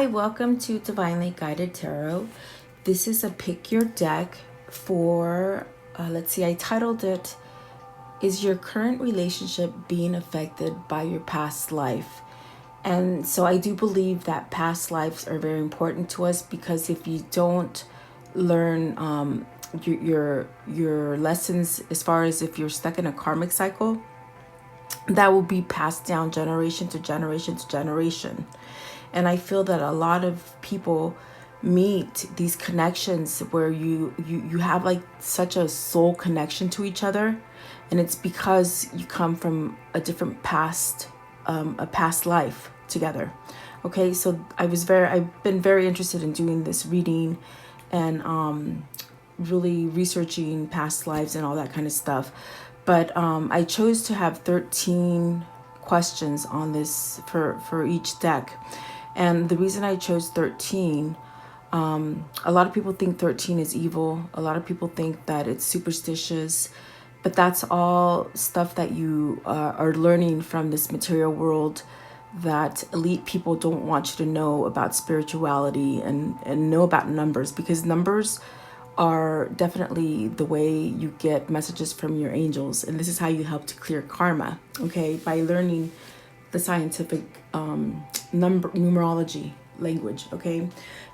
Hi, welcome to Divinely Guided Tarot. This is a pick your deck for, let's see, I titled it, Is Your Current Relationship Being Affected by Your Past Life? And so I do believe that past lives are very important to us, because if you don't learn your lessons, as far as if you're stuck in a karmic cycle, that will be passed down generation to generation to generation. And I feel that a lot of people meet these connections where you have like such a soul connection to each other, and it's because you come from a different past, a past life together. Okay, so I've been very interested in doing this reading and really researching past lives and all that kind of stuff. But I chose to have 13 questions on this for each deck. And the reason I chose 13, a lot of people think 13 is evil. A lot of people think that it's superstitious. But that's all stuff that you are learning from this material world, that elite people don't want you to know about spirituality and know about numbers, because numbers are definitely the way you get messages from your angels. And this is how you help to clear karma, okay, by learning the scientific numerology language, okay.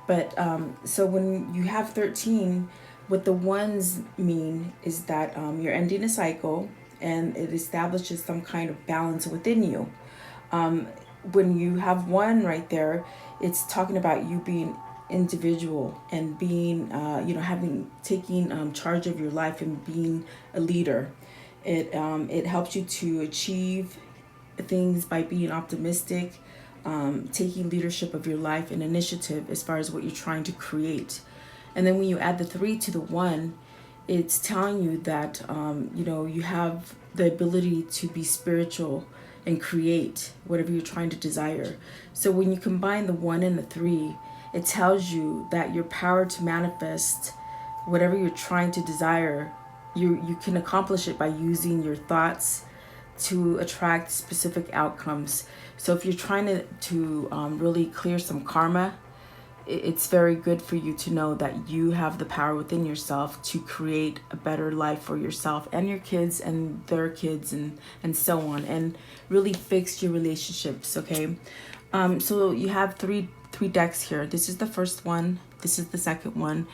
But so when you have 13, what the ones mean is that you're ending a cycle, and it establishes some kind of balance within you. When you have one right there, it's talking about you being individual and being taking charge of your life and being a leader. It helps you to achieve things by being optimistic, taking leadership of your life and initiative as far as what you're trying to create. And then when you add the 3 to the 1, it's telling you that you have the ability to be spiritual and create whatever you're trying to desire. So when you combine the 1 and the 3, it tells you that your power to manifest whatever you're trying to desire, you can accomplish it by using your thoughts to attract specific outcomes. So if you're trying to really clear some karma, it's very good for you to know that you have the power within yourself to create a better life for yourself and your kids and their kids and so on, and really fix your relationships, okay? So you have three decks here. This is the first one, this is the second one,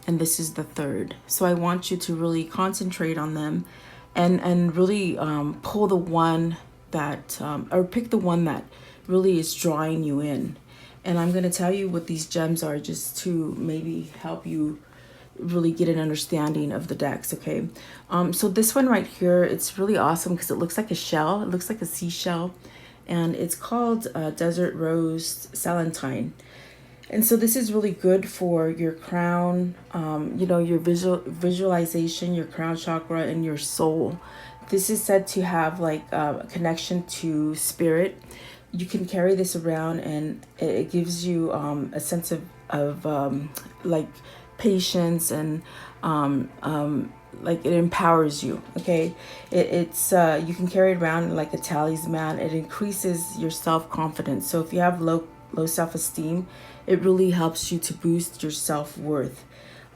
and this is the third. So I want you to really concentrate on them and really pull the one that, or pick the one that really is drawing you in. And I'm going to tell you what these gems are, just to maybe help you really get an understanding of the decks, okay? So this one right here, it's really awesome because it looks like a shell. It looks like a seashell. And it's called Desert Rose Celandine. And so this is really good for your crown, your visualization, your crown chakra, and your soul. This is said to have like a connection to spirit. You can carry this around, and it gives you a sense of like patience, and like it empowers you, okay? It's you can carry it around like a talisman. It increases your self-confidence. So if you have low self-esteem, it really helps you to boost your self-worth.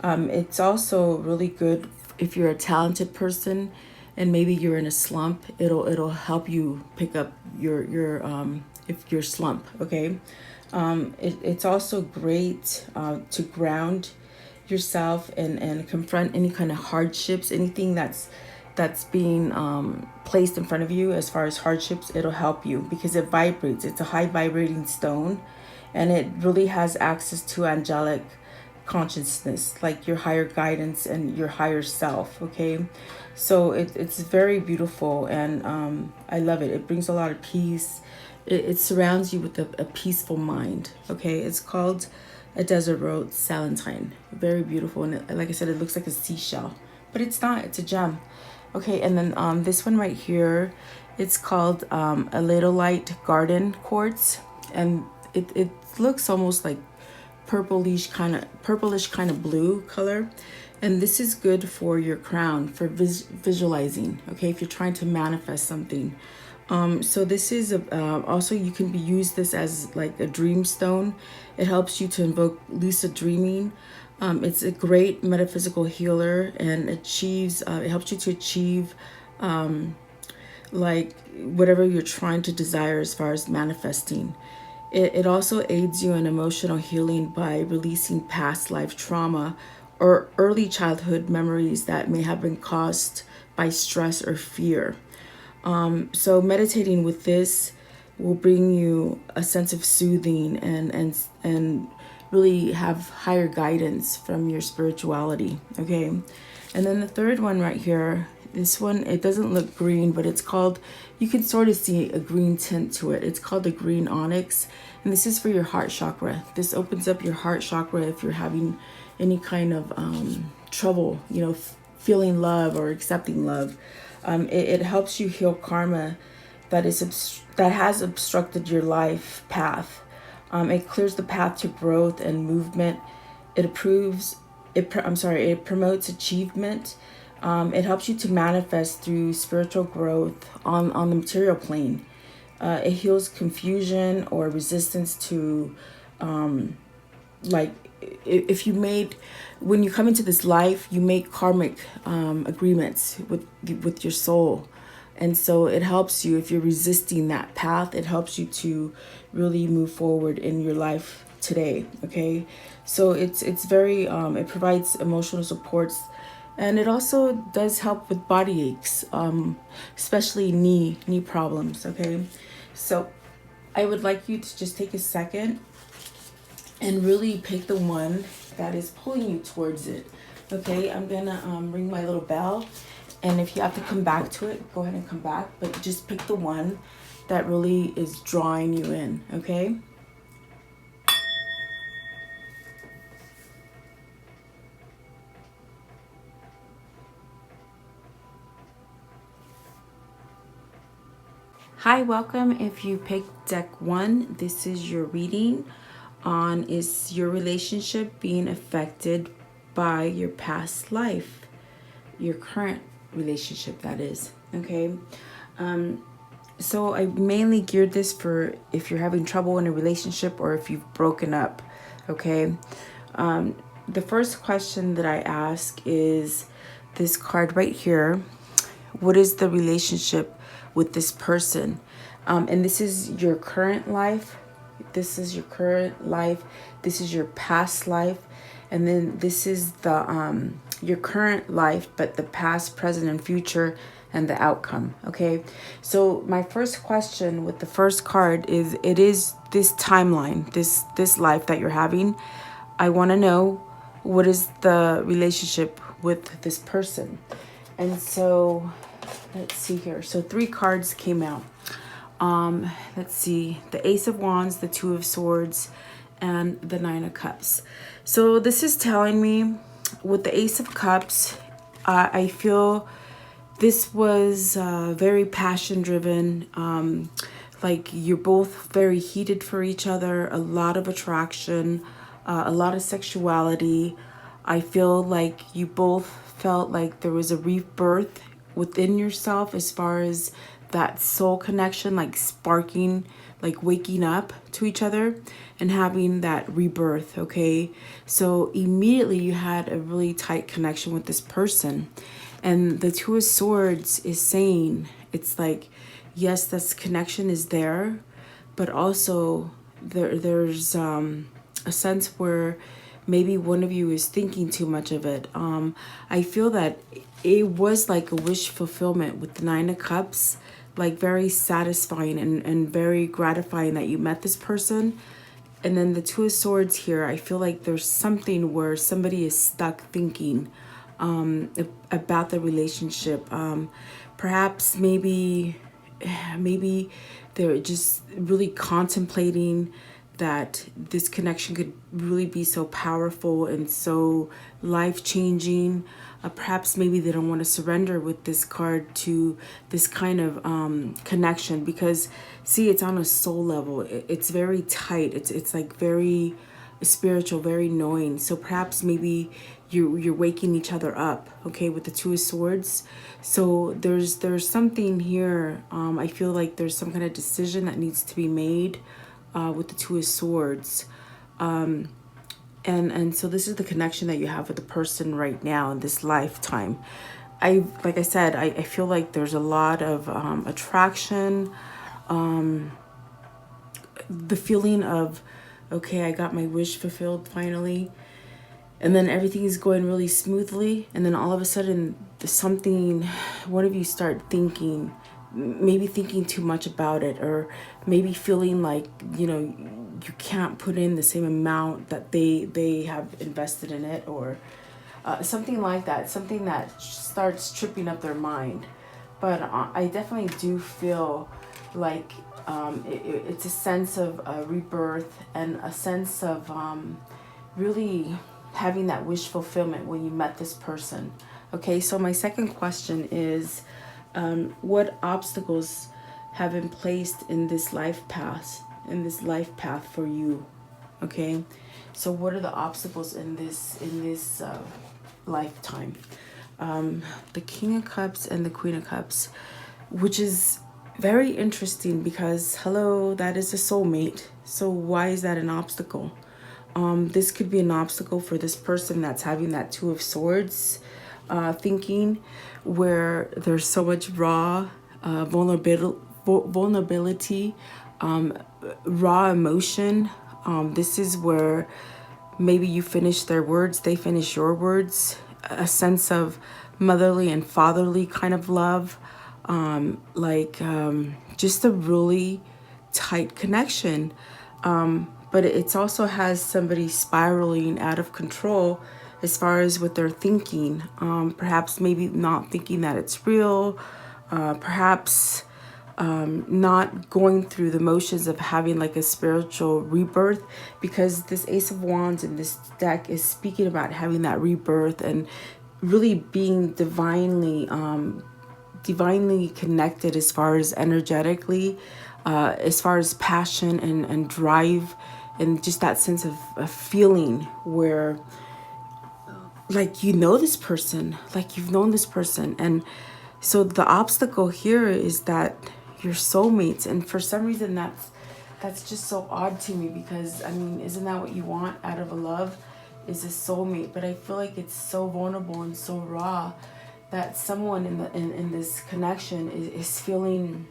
It's also really good if you're a talented person and maybe you're in a slump. It'll help you pick up your if you're slump, okay? It's also great to ground yourself and confront any kind of hardships, anything that's being placed in front of you as far as hardships. It'll help you because it vibrates. It's a high vibrating stone, and it really has access to angelic consciousness, like your higher guidance and your higher self, okay? So it's very beautiful, and I love it. It brings a lot of peace. It surrounds you with a peaceful mind, okay? It's called a Desert Rose Celandine. Very beautiful, and like I said, it looks like a seashell, but it's not. It's a gem, okay? And then this one right here, it's called a Little Light Garden Quartz, and it looks almost like purplish kind of blue color. And this is good for your crown, for visualizing, okay? If you're trying to manifest something, So this is also, you can be use this as like a dream stone. It helps you to invoke lucid dreaming. It's a great metaphysical healer, and achieves. It helps you to achieve like whatever you're trying to desire as far as manifesting. It also aids you in emotional healing by releasing past life trauma or early childhood memories that may have been caused by stress or fear. So meditating with this will bring you a sense of soothing and really have higher guidance from your spirituality. Okay. And then the third one right here, this one, it doesn't look green, but it's called, you can sort of see a green tint to it. It's called the green onyx. And this is for your heart chakra. This opens up your heart chakra if you're having any kind of trouble, feeling love or accepting love. It helps you heal karma that has obstructed your life path. It clears the path to growth and movement. It promotes achievement. It helps you to manifest through spiritual growth on the material plane. It heals confusion or resistance to, like, if you made, when you come into this life, you make karmic agreements with your soul. And so it helps you, if you're resisting that path, it helps you to really move forward in your life today. Okay. So it's very, it provides emotional supports, and it also does help with body aches, especially knee problems. Okay. So I would like you to just take a second and really pick the one that is pulling you towards it. Okay, I'm gonna ring my little bell, and if you have to come back to it, go ahead and come back, but just pick the one that really is drawing you in. Okay. Hi, welcome. If you picked deck 1, this is your reading on, is your relationship being affected by your past life, your current relationship, that is. Okay. So I mainly geared this for if you're having trouble in a relationship or if you've broken up. Okay. The first question that I ask is this card right here. What is the relationship with this person? And this is your current life. This is your current life. This is your past life. And then this is the your current life, but the past, present, and future, and the outcome. Okay. So my first question with the first card is, it is this timeline, this life that you're having. I want to know, what is the relationship with this person? And so let's see here. So 3 cards came out. Let's see, the Ace of Wands, the Two of Swords, and the Nine of Cups. So this is telling me with the Ace of Cups, I feel this was very passion driven. Like you're both very heated for each other, a lot of attraction, a lot of sexuality. I feel like you both felt like there was a rebirth within yourself as far as that soul connection, like sparking, like waking up to each other and having that rebirth. Okay. So immediately you had a really tight connection with this person. And the Two of Swords is saying, it's like, yes, this connection is there, but also there's a sense where maybe one of you is thinking too much of it. I feel that it was like a wish fulfillment with the Nine of Cups, like very satisfying and very gratifying that you met this person. And then the Two of Swords here, I feel like there's something where somebody is stuck thinking about the relationship. Perhaps maybe they're just really contemplating that this connection could really be so powerful and so life-changing. Perhaps maybe they don't want to surrender with this card to this kind of connection, because see, it's on a soul level. It's very tight. It's like very spiritual, very knowing. So perhaps maybe you're waking each other up, okay, with the Two of Swords. So there's something here. I feel like there's some kind of decision that needs to be made with the Two of Swords. And so this is the connection that you have with the person right now in this lifetime. Like I said, I feel like there's a lot of attraction, the feeling of, okay, I got my wish fulfilled finally, and then everything is going really smoothly, and then all of a sudden something, one of you start thinking, maybe thinking too much about it, or maybe feeling like, you can't put in the same amount that they have invested in it, or something like that, something that starts tripping up their mind. But I definitely do feel like it's a sense of rebirth, and a sense of really having that wish fulfillment when you met this person. Okay, so my second question is, what obstacles have been placed in this life path for you? Okay, so what are the obstacles in this lifetime? The King of Cups and the Queen of Cups, which is very interesting because, hello, that is a soulmate. So why is that an obstacle? This could be an obstacle for this person that's having that Two of Swords thinking, where there's so much raw vulnerability, raw emotion. This is where maybe you finish their words, they finish your words, a sense of motherly and fatherly kind of love, just a really tight connection. But it also has somebody spiraling out of control as far as what they're thinking. Perhaps maybe not thinking that it's real, perhaps not going through the motions of having like a spiritual rebirth, because this Ace of Wands in this deck is speaking about having that rebirth and really being divinely connected as far as energetically, as far as passion and drive, and just that sense of feeling where like this person, like you've known this person. And so the obstacle here is that you're soulmates, and for some reason that's just so odd to me, because I mean, isn't that what you want out of a love, is a soulmate? But I feel like it's so vulnerable and so raw that someone in this connection is feeling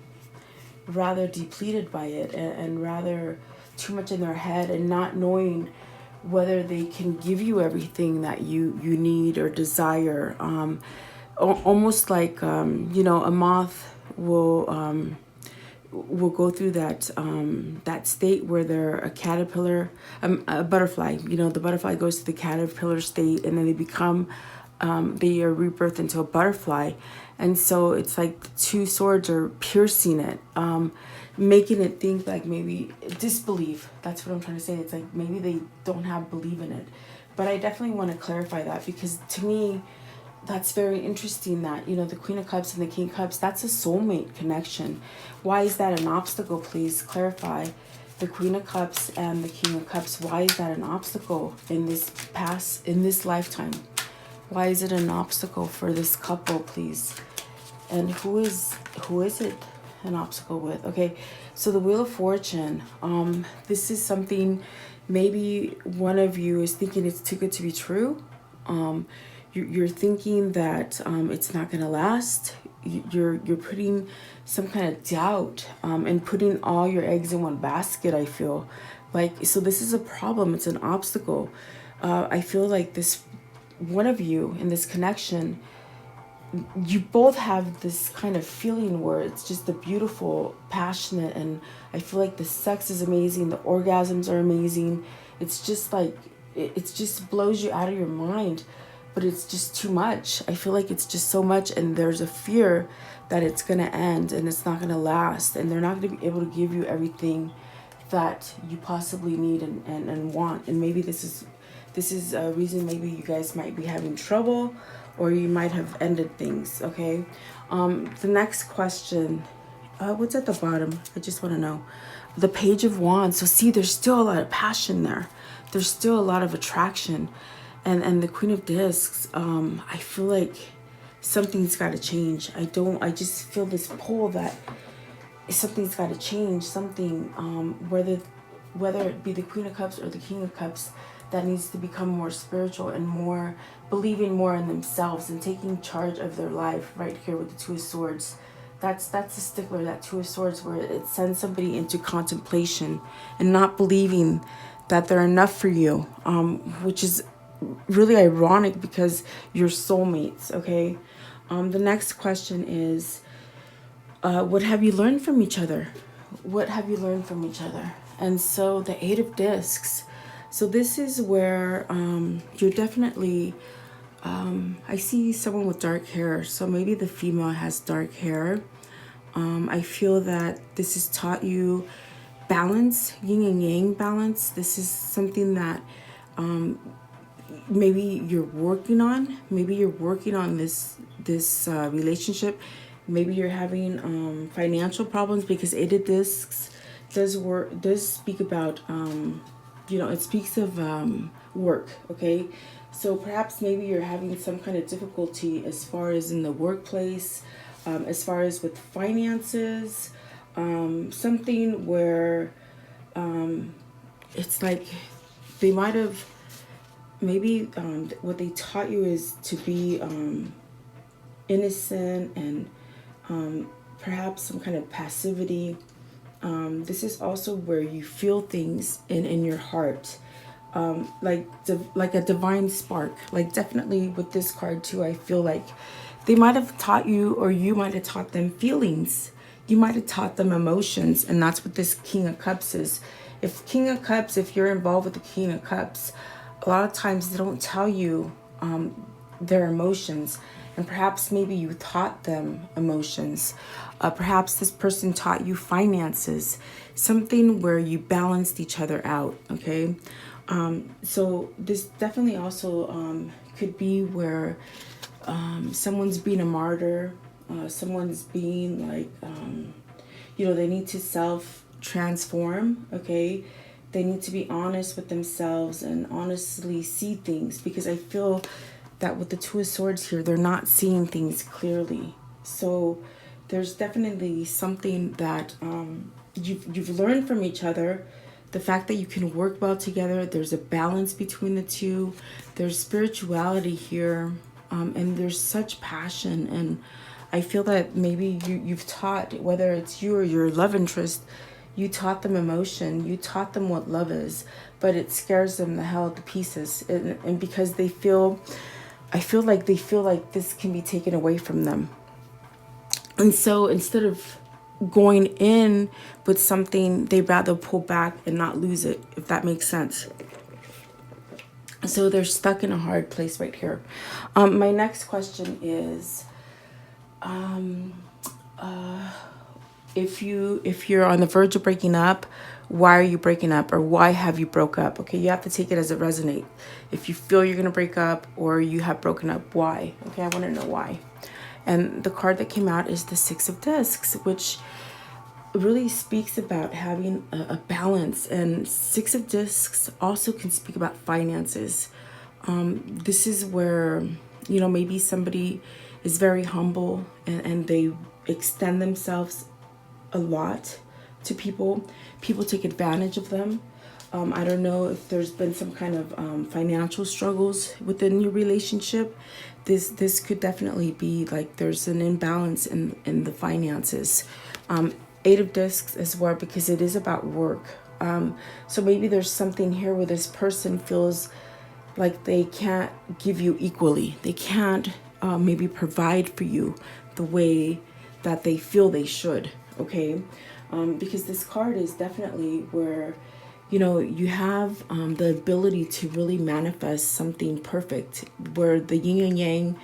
rather depleted by it, and rather too much in their head, and not knowing whether they can give you everything that you need or desire. Almost like a moth will go through that state where they're a caterpillar, a butterfly. The butterfly goes to the caterpillar state, and then they become they are rebirthed into a butterfly. And so it's like the Two Swords are piercing it, making it think like maybe disbelief. That's what I'm trying to say. It's like maybe they don't have belief in it. But I definitely want to clarify that, because to me, that's very interesting that, the Queen of Cups and the King of Cups, that's a soulmate connection. Why is that an obstacle? Please clarify. The Queen of Cups and the King of Cups, why is that an obstacle in this lifetime? Why is it an obstacle for this couple, please? And who is it an obstacle with? Okay, so the Wheel of Fortune. This is something, maybe one of you is thinking it's too good to be true. You're thinking that it's not going to last. You're putting some kind of doubt and putting all your eggs in one basket, I feel. So this is a problem. It's an obstacle. I feel like this one of you in this connection, you both have this kind of feeling where it's just a beautiful, passionate, and I feel like the sex is amazing. The orgasms are amazing. It's just like, it just blows you out of your mind. But it's just too much. I feel like it's just so much, and there's a fear that it's going to end and it's not going to last, and they're not going to be able to give you everything that you possibly need and want. And maybe this is a reason maybe you guys might be having trouble, or you might have ended things, okay? The next question, what's at the bottom? I just want to know. The Page of Wands. So see, there's still a lot of passion there. there's still a lot of attraction. And the Queen of Discs, I feel like something's got to change. I just feel this pull that something's got to change. Something, whether it be the Queen of Cups or the King of Cups, that needs to become more spiritual and more believing more in themselves and taking charge of their life. Right here with the Two of Swords, that's a stickler, that Two of Swords, where it sends somebody into contemplation and not believing that they're enough for you, which is really ironic because you're soulmates. Okay. The next question is, what have you learned from each other? What have you learned from each other? And so the Eight of Discs. So this is where you're definitely, I see someone with dark hair. So maybe the female has dark hair. I feel that this has taught you balance, yin and yang balance. This is something that maybe you're working on. Maybe you're working on this relationship. Maybe you're having financial problems, because Eight of Discs does speak about it speaks of work. Okay, so perhaps maybe you're having some kind of difficulty as far as in the workplace, as far as with finances, something where it's like they might have maybe what they taught you is to be innocent and perhaps some kind of passivity. This is also where you feel things in your heart, like a divine spark. Like definitely with this card too, I feel like they might have taught you, or you might have taught them feelings. You might have taught them emotions, and that's what this King of Cups is. If you're involved with the King of Cups, a lot of times they don't tell you their emotions, and perhaps maybe you taught them emotions. Perhaps this person taught you finances, something where you balanced each other out. Okay, so this definitely also could be where someone's being a martyr, someone's being like, they need to self-transform. Okay, they need to be honest with themselves and honestly see things, because I feel that with the Two of Swords here, they're not seeing things clearly. So there's definitely something that you've learned from each other. The fact that you can work well together, there's a balance between the two. There's spirituality here, and there's such passion. And I feel that maybe you've taught, whether it's you or your love interest, you taught them emotion, you taught them what love is, but it scares them the hell to pieces. And because I feel like they feel like this can be taken away from them. And so instead of going in with something, they rather pull back and not lose it, if that makes sense. So they're stuck in a hard place right here. My next question is, if you're on the verge of breaking up, why are you breaking up, or why have you broke up? Okay, you have to take it as it resonates. If you feel you're gonna break up or you have broken up, why? Okay, I want to know why. And the card that came out is the Six of Discs, which really speaks about having a balance. And Six of Discs also can speak about finances. This is where, maybe somebody is very humble and they extend themselves a lot to people. People take advantage of them. I don't know if there's been some kind of financial struggles within your relationship. This could definitely be like there's an imbalance in the finances. Eight of Discs as well, because it is about work. So maybe there's something here where this person feels like they can't give you equally. They can't maybe provide for you the way that they feel they should. Okay, because this card is definitely where you have the ability to really manifest something perfect, where the yin and yang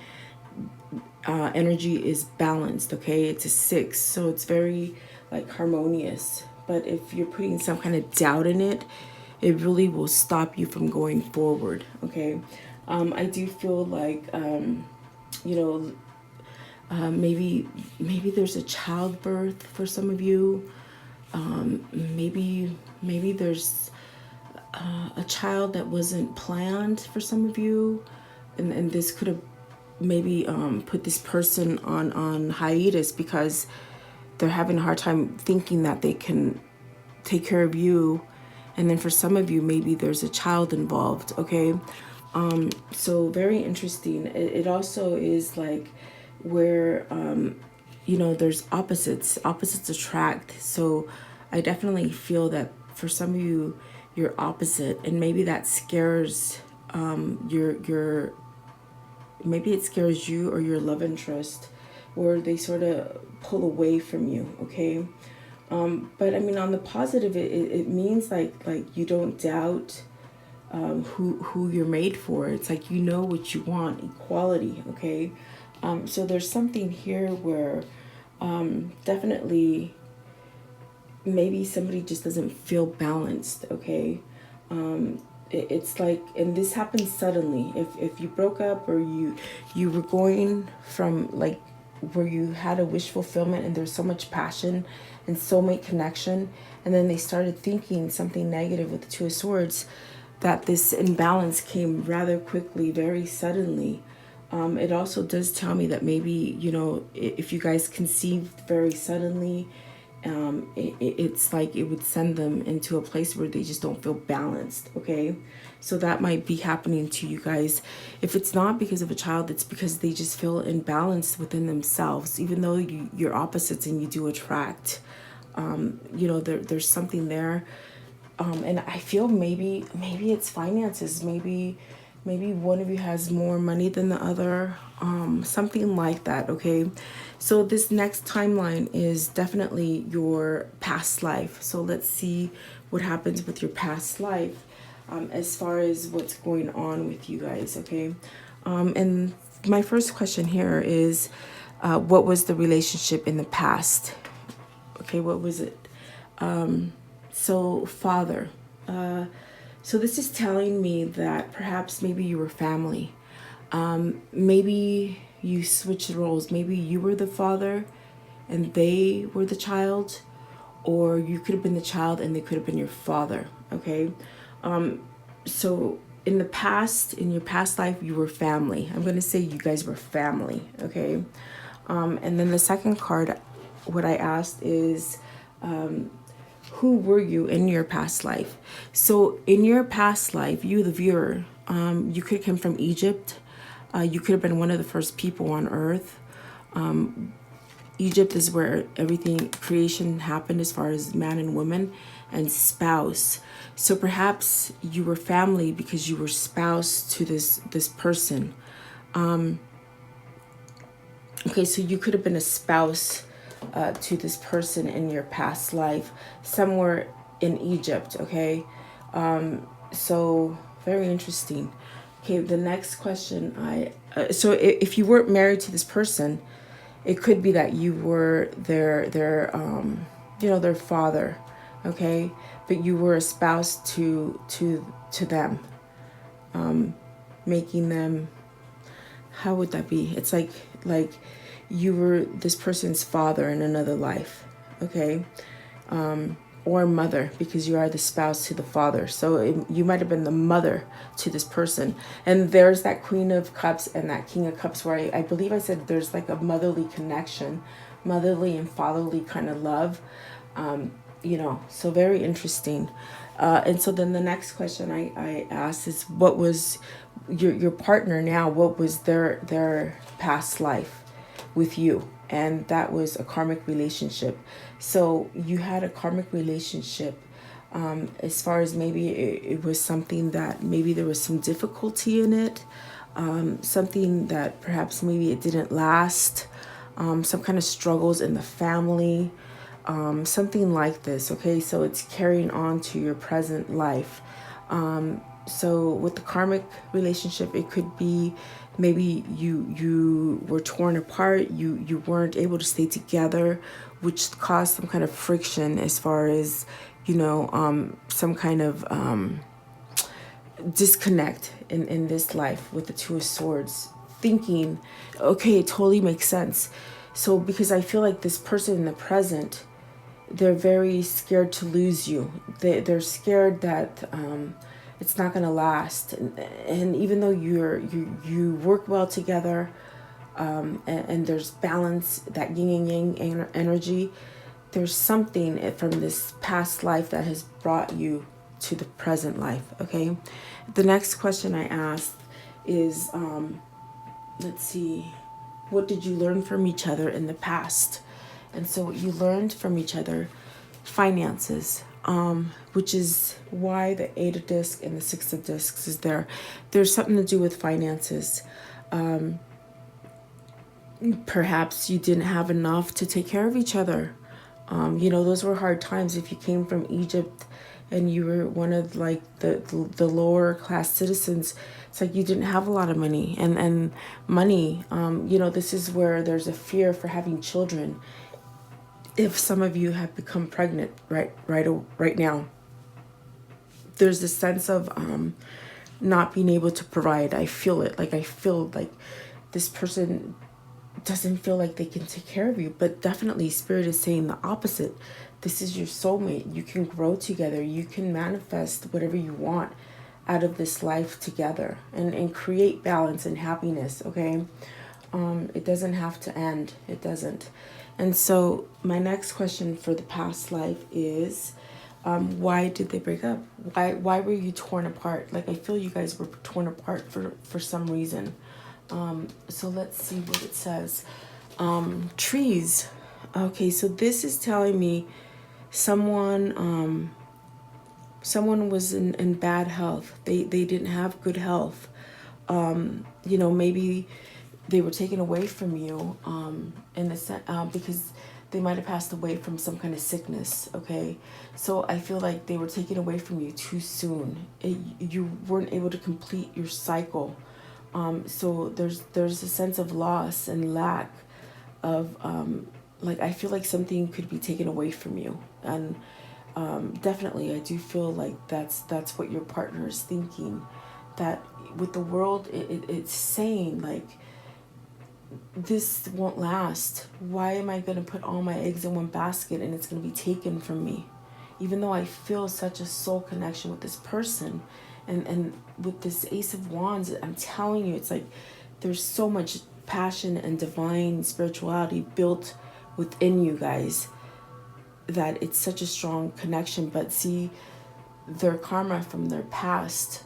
energy is balanced. Okay, it's a 6, so it's very like harmonious. But if you're putting some kind of doubt in it, it really will stop you from going forward. Okay, I do feel like maybe there's a childbirth for some of you. Maybe there's a child that wasn't planned for some of you, and this could have maybe put this person on hiatus because they're having a hard time thinking that they can take care of you. And then for some of you, maybe there's a child involved. Okay. So very interesting. It also is like where there's opposites attract. So I definitely feel that for some of you, you're opposite, and maybe that scares your maybe it scares you or your love interest, or they sort of pull away from you. Okay. But I mean, on the positive, it means like you don't doubt who you're made for. It's like you know what you want, equality. Okay. So there's something here where definitely maybe somebody just doesn't feel balanced. Okay. It's like, and this happens suddenly. If you broke up, or you were going from like where you had a wish fulfillment and there's so much passion and soulmate connection, and then they started thinking something negative with the Two of Swords, that this imbalance came rather quickly, very suddenly. It also does tell me that maybe, if you guys conceived very suddenly, it's like it would send them into a place where they just don't feel balanced. Okay. So that might be happening to you guys. If it's not because of a child, it's because they just feel imbalanced within themselves, even though you're opposites and you do attract. There's something there. And I feel maybe it's finances. Maybe one of you has more money than the other. Something like that. Okay. So this next timeline is definitely your past life. So let's see what happens with your past life, as far as what's going on with you guys. Okay. And my first question here is, what was the relationship in the past? Okay. What was it? So father, so this is telling me that perhaps maybe you were family. Maybe you switched roles. Maybe you were the father and they were the child, or you could have been the child and they could have been your father. Okay. So in the past, in your past life, you were family. I'm going to say you guys were family. Okay. And then the second card, what I asked is, who were you in your past life? So in your past life, you, the viewer, you could have come from Egypt. You could have been one of the first people on earth. Egypt is where everything, creation happened as far as man and woman and spouse. So perhaps you were family because you were spouse to this person. Okay, so you could have been a spouse to this person in your past life, somewhere in Egypt. Okay, so very interesting. Okay, the next question, so if you weren't married to this person, it could be that you were their father. Okay, but you were a spouse to them, making them, how would that be? It's like you were this person's father in another life. Okay, or mother, because you are the spouse to the father. So you might have been the mother to this person. And there's that Queen of Cups and that King of Cups where I believe I said there's like a motherly connection, motherly and fatherly kind of love. So very interesting. And so then the next question I asked is, what was your partner now? What was their past life with you? And that was a karmic relationship. So you had a karmic relationship, as far as maybe it was something that maybe there was some difficulty in it, something that perhaps maybe it didn't last, some kind of struggles in the family, something like this. Okay, so it's carrying on to your present life. So with the karmic relationship, it could be maybe you were torn apart, you weren't able to stay together, which caused some kind of friction as far as, some kind of disconnect in this life with the Two of Swords. Thinking, okay, it totally makes sense. So because I feel like this person in the present they're very scared to lose you. They're scared that it's not going to last. And even though you work well together, and there's balance, that yin and yang energy, there's something from this past life that has brought you to the present life. Okay. The next question I asked is, let's see, what did you learn from each other in the past? And so what you learned from each other, finances, which is why the 8 of discs and the 6 of discs is there. There's something to do with finances. Perhaps you didn't have enough to take care of each other. Those were hard times. If you came from Egypt and you were one of like the lower class citizens, it's like you didn't have a lot of money, and money, this is where there's a fear for having children. If some of you have become pregnant right now, there's a sense of not being able to provide. I feel it. Like I feel like this person doesn't feel like they can take care of you, but definitely Spirit is saying the opposite. This is your soulmate. You can grow together. You can manifest whatever you want out of this life together, and create balance and happiness. Okay. It doesn't have to end. It doesn't. And so my next question for the past life is, why did they break up? Why were you torn apart? Like, I feel you guys were torn apart for some reason. So let's see what it says. Trees. Okay, so this is telling me someone was in bad health. They didn't have good health. Maybe they were taken away from you because they might have passed away from some kind of sickness. Okay, so I feel like they were taken away from you too soon. You weren't able to complete your cycle. So there's a sense of loss and lack of I feel like something could be taken away from you. And definitely I do feel like that's what your partner is thinking, that with the world it's saying like, this won't last. Why am I going to put all my eggs in one basket and it's going to be taken from me? Even though I feel such a soul connection with this person, and with this Ace of Wands, I'm telling you, it's like there's so much passion and divine spirituality built within you guys, that it's such a strong connection. But see, their karma from their past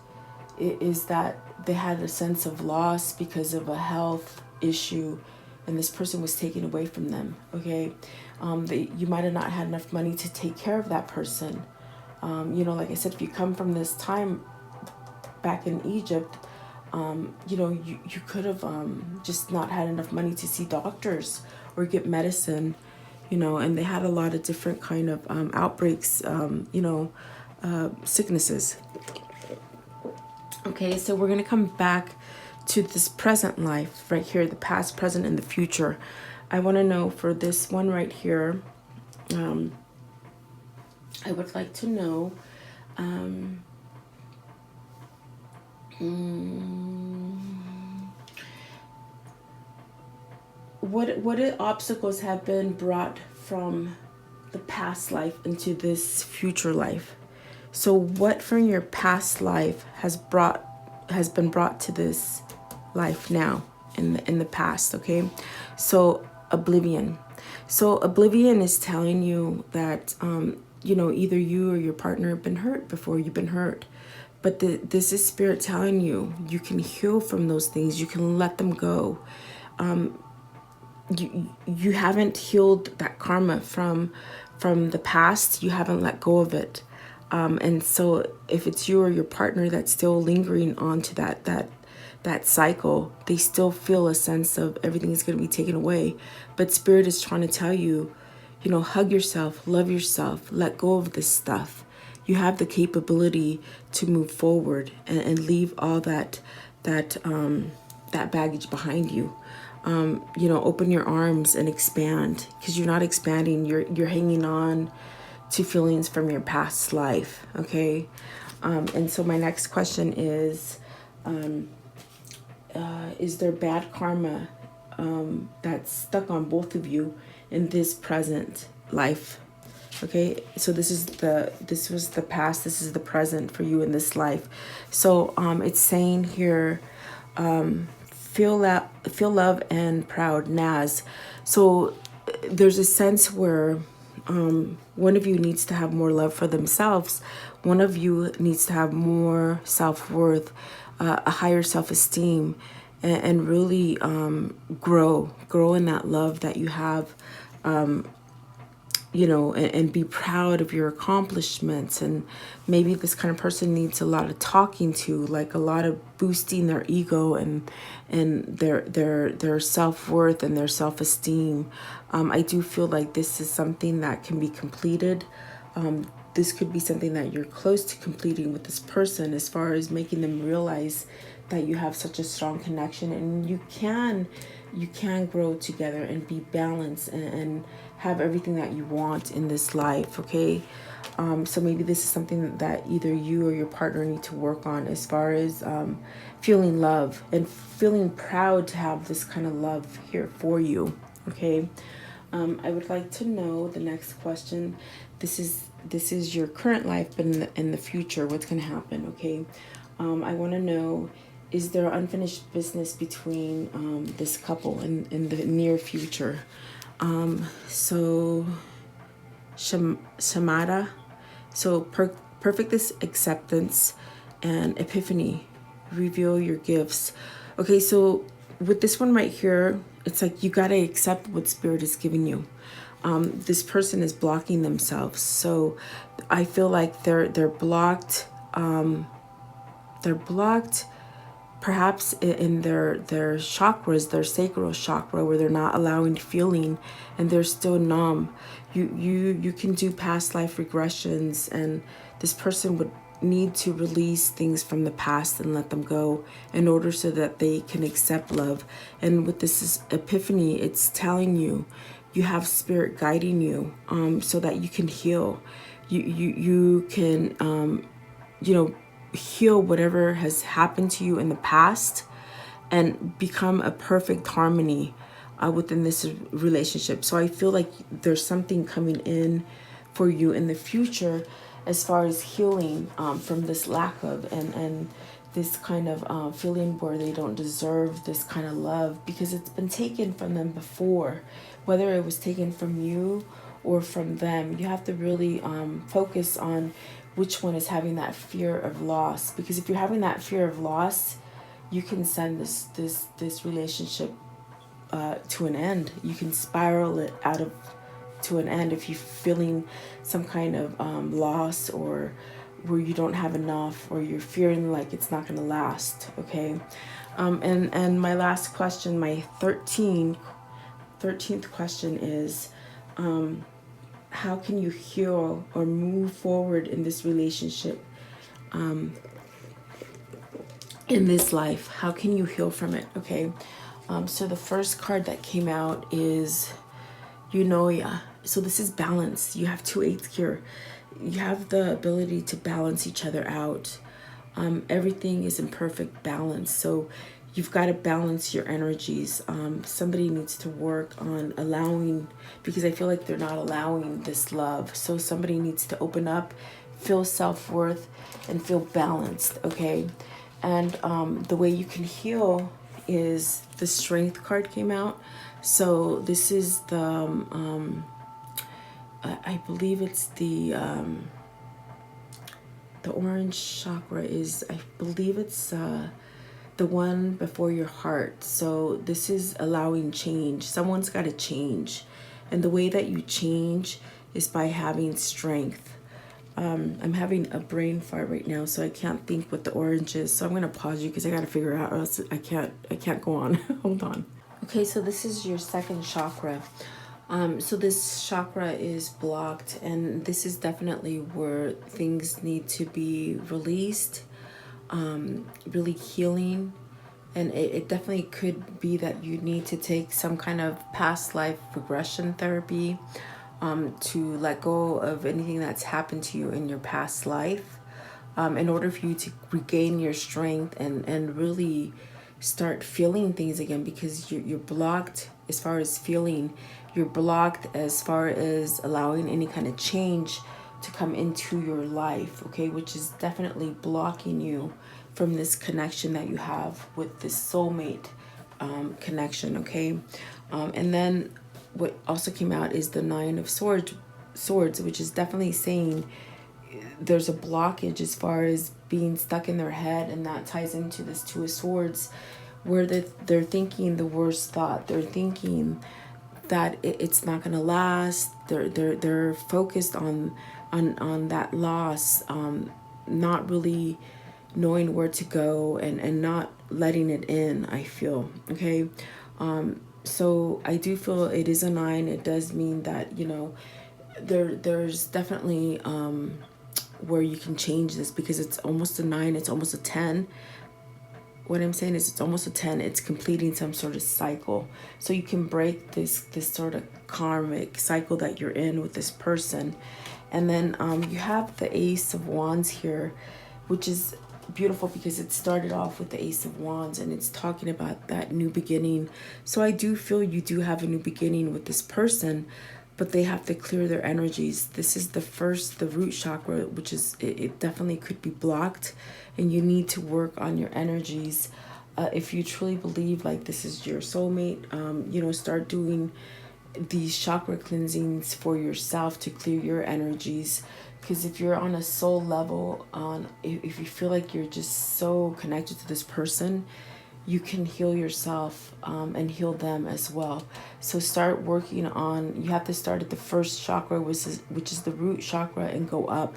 is that they had a sense of loss because of a health issue, and this person was taken away from them. Okay, you might have not had enough money to take care of that person. Like I said, if you come from this time back in Egypt, you could have just not had enough money to see doctors or get medicine, and they had a lot of different kind of outbreaks, sicknesses. Okay, so we're going to come back to this present life right here, the past, present, and the future. I want to know for this one right here, I would like to know, what obstacles have been brought from the past life into this future life. So what from your past life has been brought to this life now, in the past. Okay, so oblivion. So oblivion is telling you that either you or your partner have been hurt before. You've been hurt, but this is Spirit telling you you can heal from those things. You can let them go. You haven't healed that karma from the past. You haven't let go of it. And so if it's you or your partner that's still lingering on to that cycle, they still feel a sense of everything is going to be taken away. But Spirit is trying to tell you, hug yourself, love yourself, let go of this stuff. You have the capability to move forward and leave all that baggage behind you. Open your arms and expand, because you're not expanding. You're hanging on to feelings from your past life. Okay. And so my next question is there bad karma that's stuck on both of you in this present life? Okay, so this was the past, this is the present for you in this life. So it's saying here, feel love and proud, Naz. So there's a sense where one of you needs to have more love for themselves. One of you needs to have more self-worth, a higher self-esteem, and really grow in that love that you have, and be proud of your accomplishments. And maybe this kind of person needs a lot of talking to, like a lot of boosting their ego and their self-worth and their self-esteem. I do feel like this is something that can be completed. This could be something that you're close to completing with this person, as far as making them realize that you have such a strong connection, and you can grow together and be balanced and have everything that you want in this life. Okay, so maybe this is something that either you or your partner need to work on, as far as feeling love and feeling proud to have this kind of love here for you. Okay, I would like to know the next question. This is your current life, but in the future, what's going to happen? Okay, I want to know, is there unfinished business between this couple in the near future? So Shamada, so perfect this acceptance and epiphany, reveal your gifts. Okay, so with this one right here, it's like you got to accept what spirit is giving you. This person is blocking themselves, so I feel like they're blocked. They're blocked perhaps in their chakras, their sacral chakra, where they're not allowing feeling, and they're still numb. You can do past life regressions, and this person would need to release things from the past and let them go in order so that they can accept love. And with this epiphany, it's telling you you have spirit guiding you, so that you can heal. You can heal whatever has happened to you in the past and become a perfect harmony within this relationship. So I feel like there's something coming in for you in the future, as far as healing from this lack of and this kind of feeling where they don't deserve this kind of love, because it's been taken from them before, whether it was taken from you or from them. You have to really focus on which one is having that fear of loss, because if you're having that fear of loss, you can send this relationship to an end. You can spiral it out of to an end if you're feeling some kind of loss, or where you don't have enough, or you're fearing like it's not going to last. Okay, and my last question, my 13th question is, how can you heal or move forward in this relationship, in this life? How can you heal from it? Okay, so the first card that came out is Eunoia. So this is balance. You have 2 8s here. You have the ability to balance each other out. Everything is in perfect balance. So you've got to balance your energies. Somebody needs to work on allowing, because I feel like they're not allowing this love. So somebody needs to open up, feel self-worth, and feel balanced. Okay, and the way you can heal is the Strength card came out. So this is the I believe it's the orange chakra is, I believe it's the one before your heart. So this is allowing change. Someone's got to change, and the way that you change is by having strength. I'm having a brain fart right now, so I can't think what the orange is. So I'm gonna pause you because I gotta figure it out, or else I can't go on. Hold on. Okay, so this is your second chakra. So this chakra is blocked, and this is definitely where things need to be released, really healing. And it definitely could be that you need to take some kind of past life regression therapy, to let go of anything that's happened to you in your past life, in order for you to regain your strength and really start feeling things again, because you're blocked as far as feeling. You're blocked as far as allowing any kind of change to come into your life, okay, which is definitely blocking you from this connection that you have with this soulmate connection, okay. And then what also came out is the Nine of Swords, which is definitely saying there's a blockage as far as being stuck in their head, and that ties into this Two of Swords, where they're thinking the worst thought. They're thinking that it's not going to last. They're focused on that loss, not really knowing where to go, and not letting it in, I feel, okay. So I do feel it is a 9. It does mean that, there's definitely where you can change this, because it's almost a 9, it's almost a 10. What I'm saying is it's almost a 10. It's completing some sort of cycle. So you can break this sort of karmic cycle that you're in with this person. And then you have the Ace of Wands here, which is beautiful because it started off with the Ace of Wands, and it's talking about that new beginning. So I do feel you do have a new beginning with this person, but they have to clear their energies. This is the root chakra, which is, it definitely could be blocked, and you need to work on your energies. If you truly believe like this is your soulmate, start doing these chakra cleansings for yourself to clear your energies. Because if you're on a soul level, if you feel like you're just so connected to this person, you can heal yourself and heal them as well. So start working on, you have to start at the first chakra, which is the root chakra, and go up,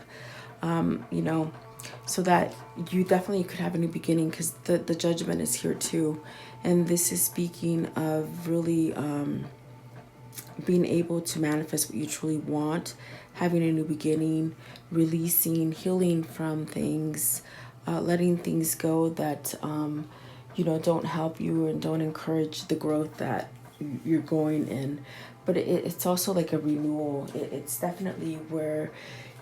so that you definitely could have a new beginning, because the Judgment is here too. And this is speaking of really being able to manifest what you truly want, having a new beginning, releasing, healing from things, letting things go that don't help you and don't encourage the growth that you're going in. But it's also like a renewal. It's definitely where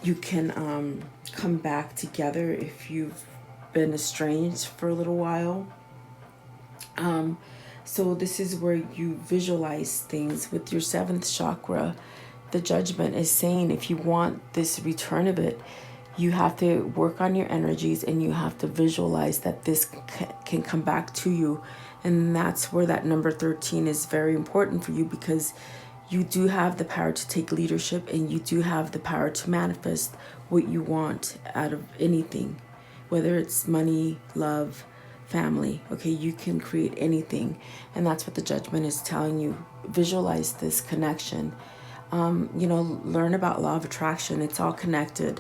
you can come back together if you've been estranged for a little while. So this is where you visualize things with your 7th chakra. The Judgment is saying if you want this return of it, you have to work on your energies, and you have to visualize that this can come back to you. And that's where that number 13 is very important for you, because you do have the power to take leadership, and you do have the power to manifest what you want out of anything, whether it's money, love, family. Okay, you can create anything. And that's what the Judgment is telling you. Visualize this connection. Learn about law of attraction. It's all connected.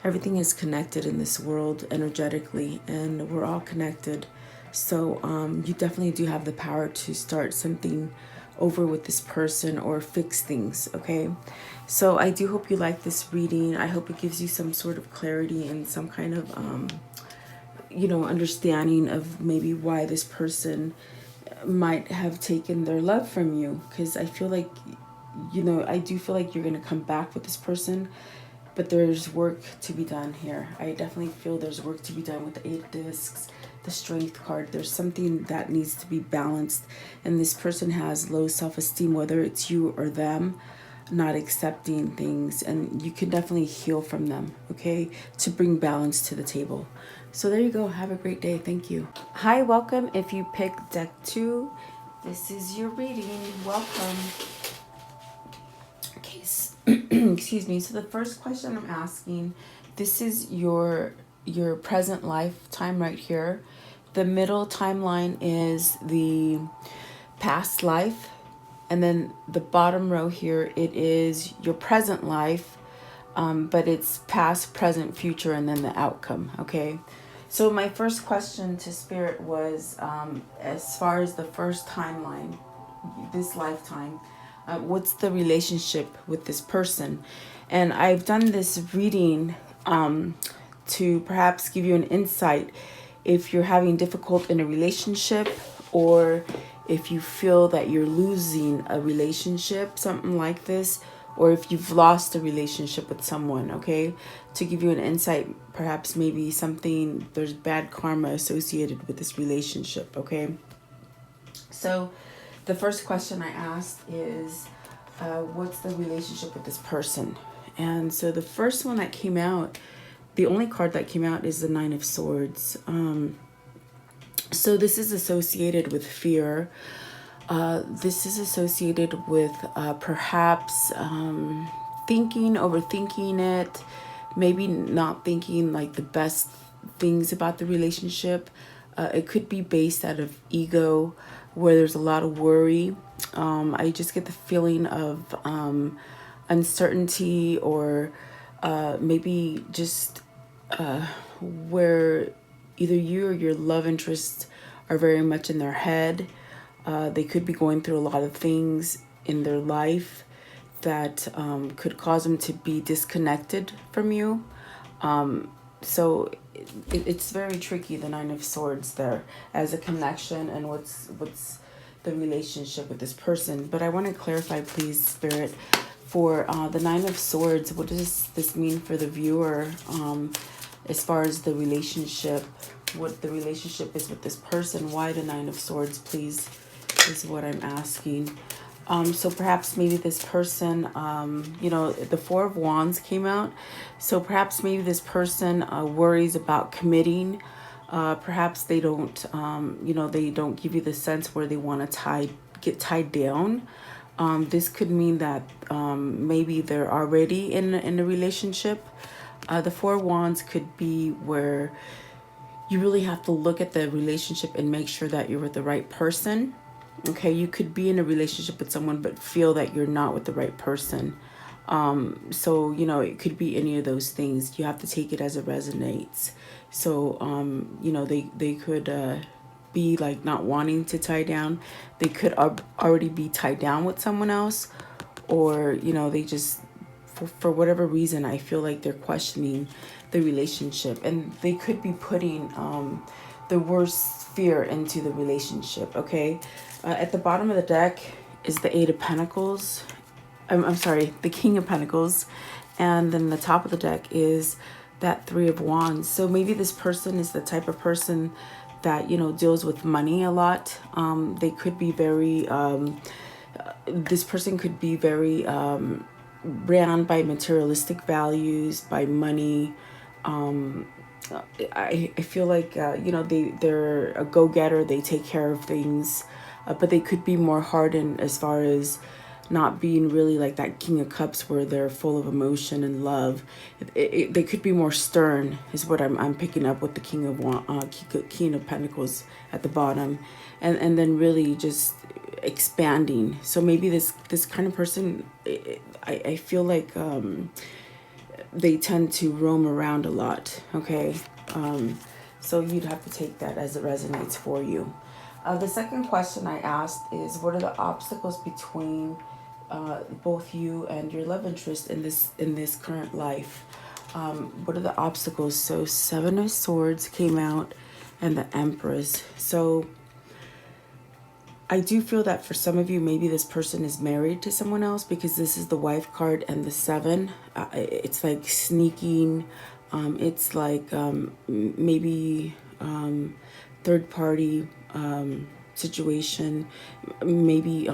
Everything is connected in this world energetically, and we're all connected. So you definitely do have the power to start something over with this person or fix things, okay? So I do hope you like this reading. I hope it gives you some sort of clarity and some kind of, understanding of maybe why this person might have taken their love from you. Because I feel like, I do feel like you're going to come back with this person, but there's work to be done here. I definitely feel there's work to be done with the 8 discs, the Strength card. There's something that needs to be balanced, and this person has low self-esteem, whether it's you or them, not accepting things, and you can definitely heal from them, okay, to bring balance to the table. So there you go. Have a great day. Thank you. Hi, welcome. If you picked deck 2, this is your reading. Welcome. Okay, excuse me. So the first question I'm asking, this is your present lifetime right here. The middle timeline is the past life, and then the bottom row here, it is your present life, but it's past, present, future, and then the outcome. Okay, so my first question to Spirit was, as far as the first timeline, this lifetime, what's the relationship with this person? And I've done this reading to perhaps give you an insight if you're having difficult in a relationship, or if you feel that you're losing a relationship, something like this, or if you've lost a relationship with someone, okay? To give you an insight, perhaps maybe there's bad karma associated with this relationship, okay? So the first question I asked is, what's the relationship with this person? And so the first one that came out, the only card that came out is the Nine of Swords. So this is associated with fear. This is associated with perhaps overthinking it, maybe not thinking like the best things about the relationship. It could be based out of ego, where there's a lot of worry. I just get the feeling of uncertainty, or maybe just where either you or your love interest are very much in their head. They could be going through a lot of things in their life that could cause them to be disconnected from you. So it's very tricky, the Nine of Swords there, as a connection and what's the relationship with this person. But I want to clarify, please, Spirit, for the Nine of Swords, what does this mean for the viewer as far as the relationship, what the relationship is with this person? Why the Nine of Swords, please, is what I'm asking. So perhaps maybe this person, the Four of Wands came out. So perhaps maybe this person worries about committing. Perhaps they don't, they don't give you the sense where they want to get tied down. This could mean that maybe they're already in a relationship. The Four of Wands could be where you really have to look at the relationship and make sure that you're with the right person. Okay, you could be in a relationship with someone but feel that you're not with the right person. So, it could be any of those things. You have to take it as it resonates. So, they could be like not wanting to tie down. They could already be tied down with someone else. Or, they just, for whatever reason, I feel like they're questioning the relationship. And they could be putting the worst fear into the relationship, okay? At the bottom of the deck is the Eight of Pentacles. I'm sorry, the King of Pentacles. And then the top of the deck is that Three of Wands. So maybe this person is the type of person that, deals with money a lot. They could be very, this person could be very ran by materialistic values, by money. I feel like, they're a go-getter. They take care of things. But they could be more hardened as far as not being really like that King of Cups where they're full of emotion and love. They could be more stern is what I'm picking up with the King of Pentacles at the bottom. And then really just expanding. So maybe this kind of person, I feel like they tend to roam around a lot, okay? So you'd have to take that as it resonates for you. The second question I asked is, what are the obstacles between both you and your love interest in this current life? What are the obstacles? So Seven of Swords came out and the Empress. So I do feel that for some of you, maybe this person is married to someone else, because this is the Wife card and the Seven. It's like sneaking. It's like maybe third party situation, maybe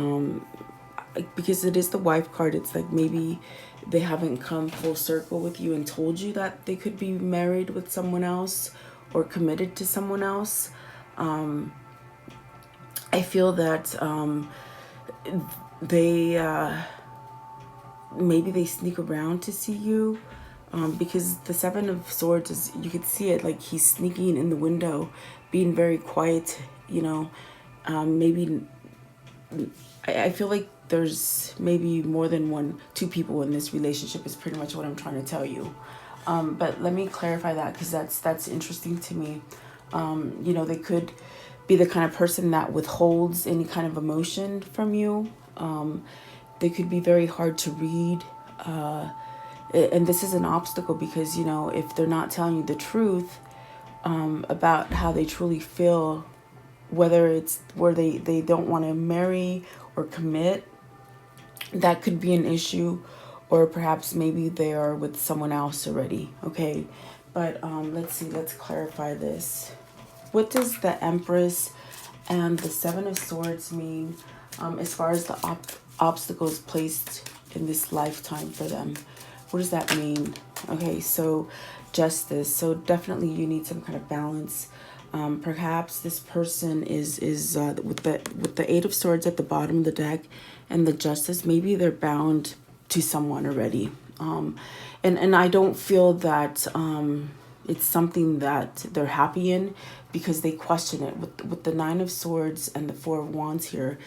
because it is the Wife card. It's like maybe they haven't come full circle with you and told you that they could be married with someone else or committed to someone else. I feel that maybe they sneak around to see you, because the Seven of Swords is, you could see it like he's sneaking in the window, being very quiet, maybe I feel like there's maybe more than two people in this relationship is pretty much what I'm trying to tell you. But let me clarify that, because that's interesting to me. They could be the kind of person that withholds any kind of emotion from you. They could be very hard to read. And this is an obstacle because, if they're not telling you the truth about how they truly feel, whether it's where they don't want to marry or commit, that could be an issue. or perhaps maybe they are with someone else already, okay? But let's see, let's clarify this. What does the Empress and the Seven of Swords mean as far as the obstacles placed in this lifetime for them? What does that mean? Okay, so justice. So definitely you need some kind of balance. Perhaps this person is with the Eight of Swords at the bottom of the deck and the Justice. Maybe they're bound to someone already, and I don't feel that it's something that they're happy in, because they question it. With the Nine of Swords and the Four of Wands here,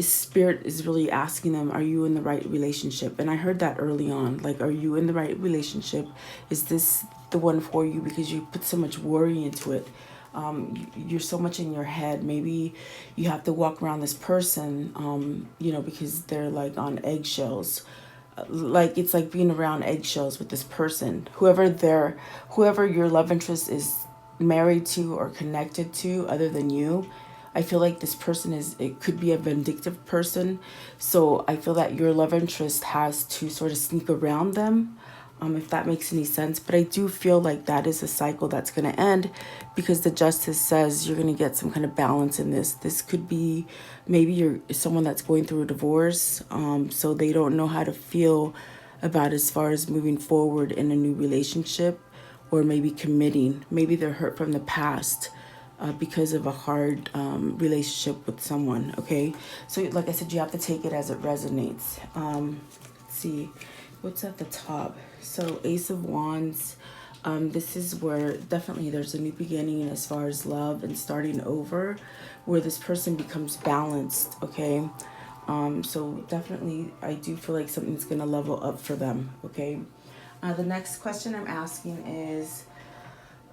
Spirit is really asking them, are you in the right relationship? And I heard that early on, like, are you in the right relationship? Is this the one for you? Because you put so much worry into it. You're so much in your head. Maybe you have to walk around this person, because they're like on eggshells. Like, it's like being around eggshells with this person. Whoever your love interest is married to or connected to other than you, I feel like this person it could be a vindictive person. So I feel that your love interest has to sort of sneak around them, if that makes any sense. But I do feel like that is a cycle that's going to end, because the Justice says you're going to get some kind of balance in this. This could be maybe you're someone that's going through a divorce, so they don't know how to feel about as far as moving forward in a new relationship, or maybe committing. Maybe they're hurt from the past, because of a hard relationship with someone, okay? So like I said, you have to take it as it resonates. Let's see, what's at the top? So Ace of Wands, this is where definitely there's a new beginning as far as love and starting over, where this person becomes balanced, okay? So definitely I do feel like something's going to level up for them, okay? The next question I'm asking is,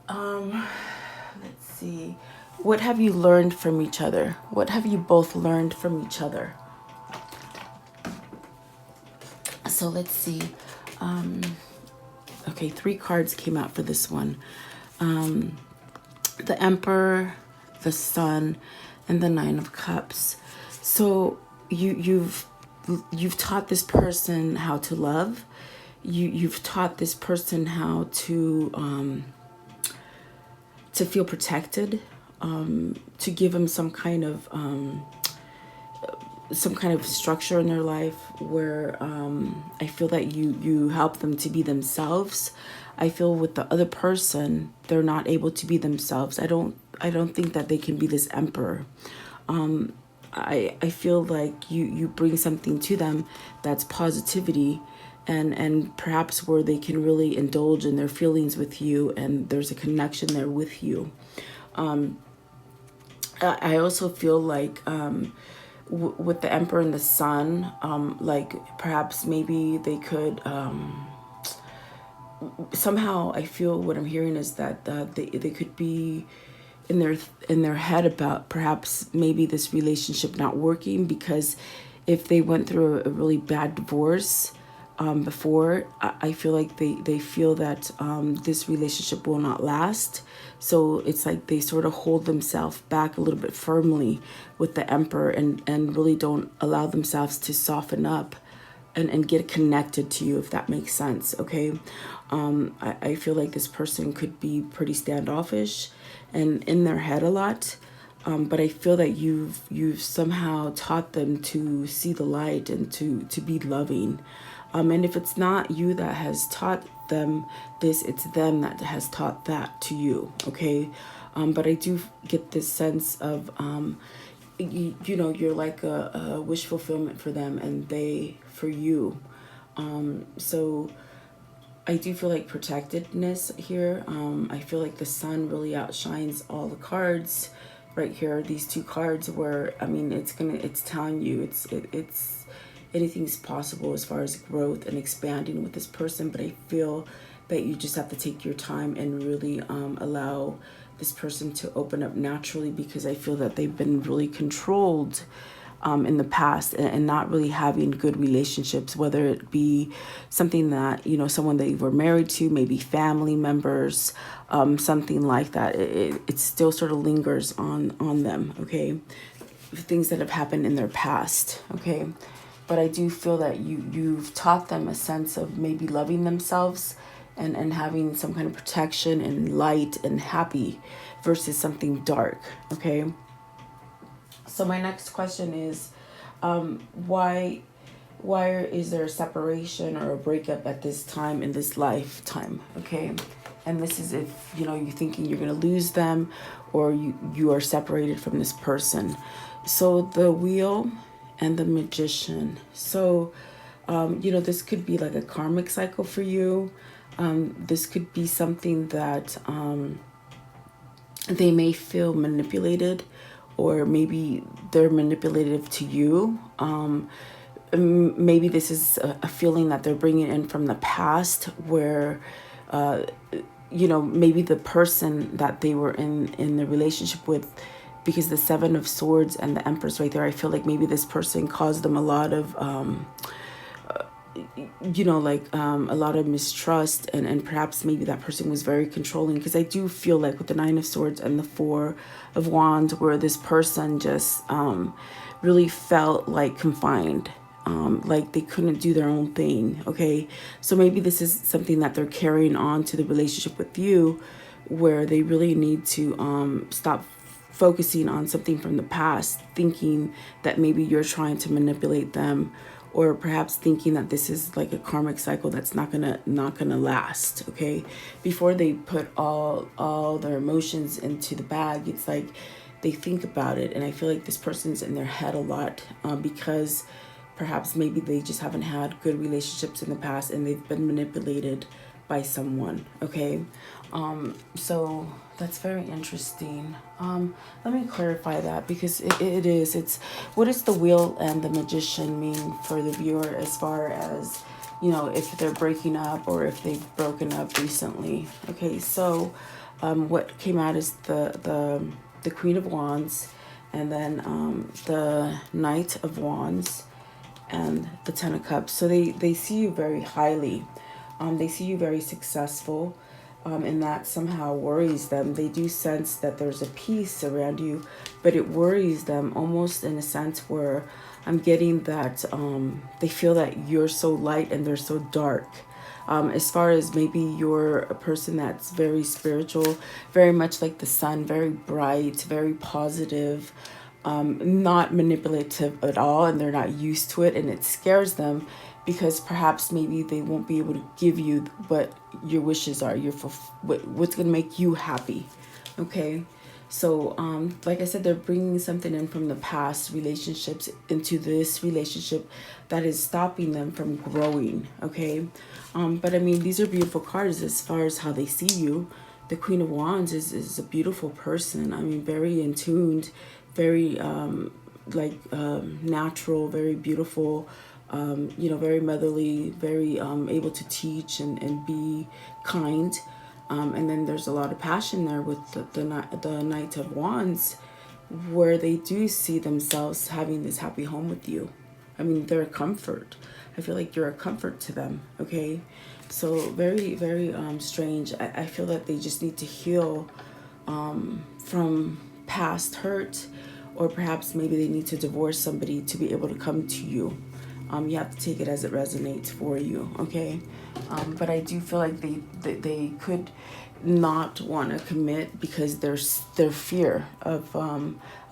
let's see. What have you learned from each other? What have you both learned from each other? So let's see. Okay, 3 cards came out for this one. The Emperor, the Sun, and the Nine of Cups. So you've taught this person how to love. You've taught this person how to feel protected, to give them some kind of structure in their life, where I feel that you help them to be themselves. I feel with the other person, they're not able to be themselves. I don't think that they can be this emperor. I feel like you bring something to them that's positivity, and perhaps where they can really indulge in their feelings with you, and there's a connection there with you. I also feel like with the Emperor and the Sun, like perhaps maybe they could somehow, I feel what I'm hearing is that they could be in their head about perhaps maybe this relationship not working, because if they went through a really bad divorce before, I feel like they feel that this relationship will not last. So it's like they sort of hold themselves back a little bit firmly with the Emperor, and really don't allow themselves to soften up and get connected to you, if that makes sense, okay? I feel like this person could be pretty standoffish and in their head a lot, but I feel that you've somehow taught them to see the light and to be loving. And if it's not you that has taught them this, it's them that has taught that to you, okay? But I do get this sense of, you're like a wish fulfillment for them, and they for you. So I do feel like protectedness here. I feel like the Sun really outshines all the cards right here. These 2 cards where, I mean, it's telling you it's anything's possible as far as growth and expanding with this person. But I feel that you just have to take your time and really allow this person to open up naturally, because I feel that they've been really controlled in the past, and not really having good relationships, whether it be something that, someone they were married to, maybe family members, something like that. It still sort of lingers on them, okay? Things that have happened in their past, okay? but I do feel that you've taught them a sense of maybe loving themselves and having some kind of protection and light and happy versus something dark. Okay. So my next question is, why is there a separation or a breakup at this time in this lifetime? Okay. And this is if, you're thinking you're going to lose them, or you are separated from this person. So the Wheel and the Magician. So, this could be like a karmic cycle for you. This could be something that they may feel manipulated, or maybe they're manipulative to you. Maybe this is a feeling that they're bringing in from the past, where maybe the person that they were in the relationship with, because the Seven of Swords and the Empress right there, I feel like maybe this person caused them a lot of a lot of mistrust, and perhaps maybe that person was very controlling, because I do feel like with the Nine of Swords and the Four of Wands, where this person just really felt like confined, like they couldn't do their own thing. Okay, so maybe this is something that they're carrying on to the relationship with you, where they really need to stop focusing on something from the past, thinking that maybe you're trying to manipulate them, or perhaps thinking that this is like a karmic cycle that's not gonna last. Okay, before they put all their emotions into the bag, it's like they think about it, and I feel like this person's in their head a lot, because perhaps maybe they just haven't had good relationships in the past, and they've been manipulated by someone. Okay, so that's very interesting. Let me clarify that, because it's what does the Wheel and the Magician mean for the viewer, as far as if they're breaking up or if they've broken up recently. Okay, so what came out is the Queen of Wands, and then the Knight of Wands, and the Ten of Cups. So they see you very highly. They see you very successful, and that somehow worries them. They do sense that there's a peace around you, but it worries them, almost in a sense where I'm getting that they feel that you're so light and they're so dark. As far as maybe you're a person that's very spiritual, very much like the sun, very bright, very positive, not manipulative at all, and they're not used to it, and it scares them, because perhaps maybe they won't be able to give you what your wishes are, what's going to make you happy. Okay, so like I said, they're bringing something in from the past relationships into this relationship that is stopping them from growing. Okay, but I mean, these are beautiful cards as far as how they see you. The Queen of Wands is a beautiful person. I mean, very in tuned, very natural, very beautiful, very motherly, very able to teach and be kind. And then there's a lot of passion there with the Knight of Wands, where they do see themselves having this happy home with you. I mean, they're a comfort. I feel like you're a comfort to them. Okay, so very, very strange. I feel that they just need to heal from past hurt, or perhaps maybe they need to divorce somebody to be able to come to you. You have to take it as it resonates for you. Okay, but I do feel like they could not want to commit, because there's their fear of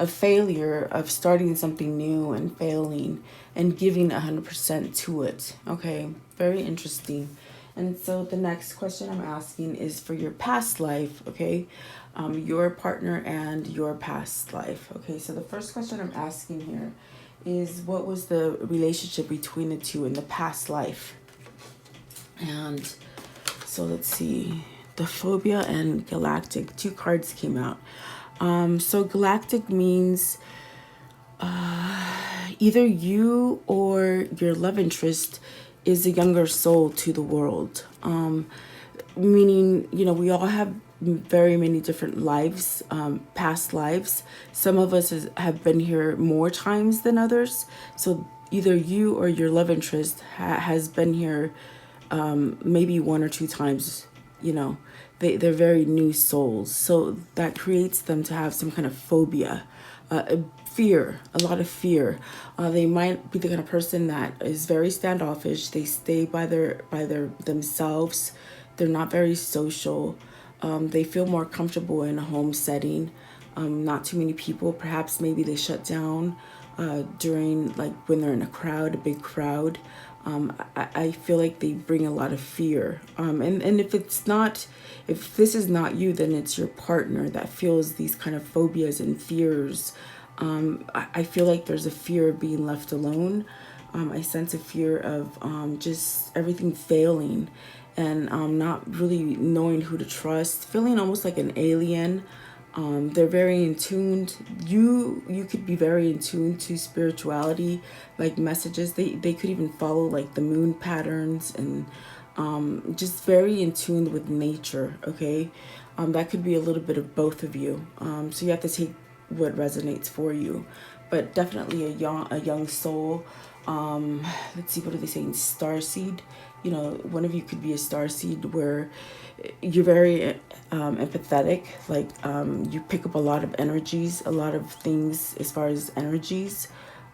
failure, of starting something new and failing and giving 100% to it. Okay, very interesting. And so the next question I'm asking is for your past life. Okay, your partner and your past life. Okay, so the first question I'm asking here is, what was the relationship between the two in the past life? And so let's see, the Phobia and Galactic, two cards came out. So Galactic means either you or your love interest is a younger soul to the world. Meaning, we all have very many different lives, past lives. Some of us have been here more times than others. So either you or your love interest has been here maybe one or two times. They're very new souls. So that creates them to have some kind of phobia, a fear, a lot of fear. They might be the kind of person that is very standoffish. They stay by their themselves. They're not very social. They feel more comfortable in a home setting. Not too many people. Perhaps maybe they shut down during, like, when they're in a crowd, a big crowd. I feel like they bring a lot of fear. And if this is not you, then it's your partner that feels these kind of phobias and fears. I feel like there's a fear of being left alone. I sense a fear of just everything failing, and not really knowing who to trust, feeling almost like an alien. They're very in tune. You could be very in tune to spirituality, like messages. They could even follow like the moon patterns, and just very in tune with nature. Okay, that could be a little bit of both of you. So you have to take what resonates for you, but definitely a young soul. Let's see, what are they saying? Starseed. One of you could be a starseed where you're very empathetic. Like, you pick up a lot of energies, a lot of things as far as energies.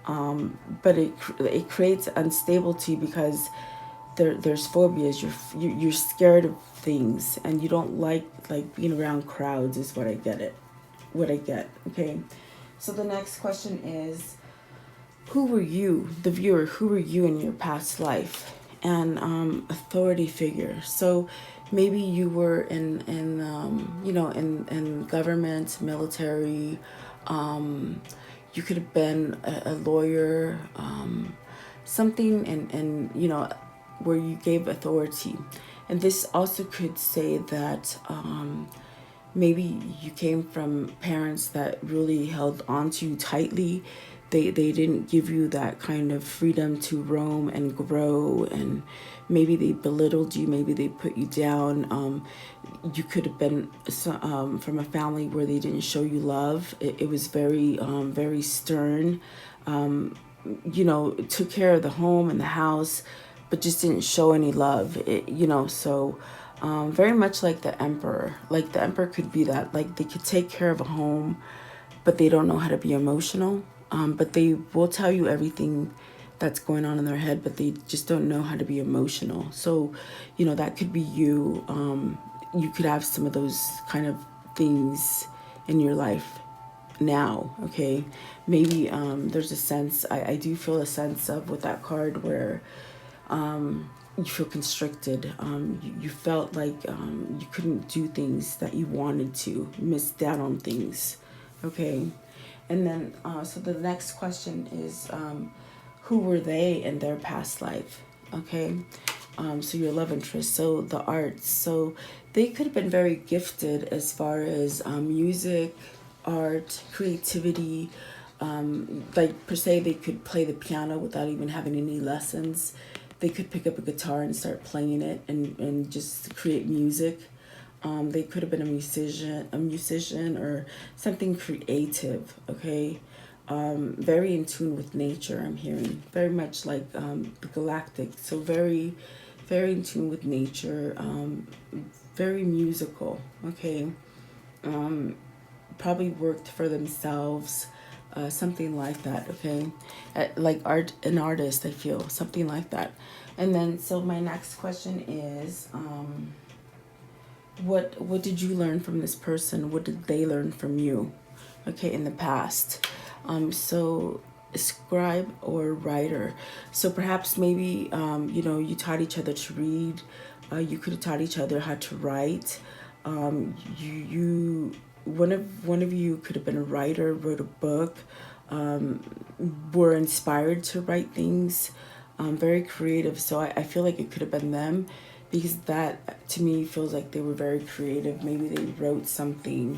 But it creates instability because there's phobias. You're scared of things, and you don't like being around crowds. Is what I get. Okay. So the next question is, who were you, the viewer? Who were you in your past life? And authority figure. So maybe you were in government, military. You could have been a lawyer, something, and where you gave authority. And this also could say that maybe you came from parents that really held on to you tightly. They didn't give you that kind of freedom to roam and grow, and maybe they belittled you, maybe they put you down. You could have been from a family where they didn't show you love. It was very, very stern. Took care of the home and the house, but just didn't show any love. So very much like the emperor. Like the emperor could be that. Like they could take care of a home, but they don't know how to be emotional. But they will tell you everything that's going on in their head, but they just don't know how to be emotional. So, that could be you. You could have some of those kind of things in your life now, okay? Maybe there's a sense, I do feel a sense of with that card where you feel constricted. You felt like you couldn't do things that you wanted to. You missed out on things, okay? And then, so the next question is, who were they in their past life? Okay. So your love interest. So the arts. So they could have been very gifted as far as music, art, creativity. Like per se, they could play the piano without even having any lessons. They could pick up a guitar and start playing it and just create music. They could have been a musician or something creative, okay? Very in tune with nature, I'm hearing. Very much like the galactic. So very, very in tune with nature. Very musical, okay? Probably worked for themselves, something like that, okay? Like an artist, I feel, something like that. And then, so my next question is, what did you learn from this person? What did they learn from you, okay, in the past? So scribe or writer. So perhaps maybe, you taught each other to read. You could have taught each other how to write. One of you could have been a writer, wrote a book, were inspired to write things, very creative. So I feel like it could have been them, because that to me feels like they were very creative. Maybe they wrote something,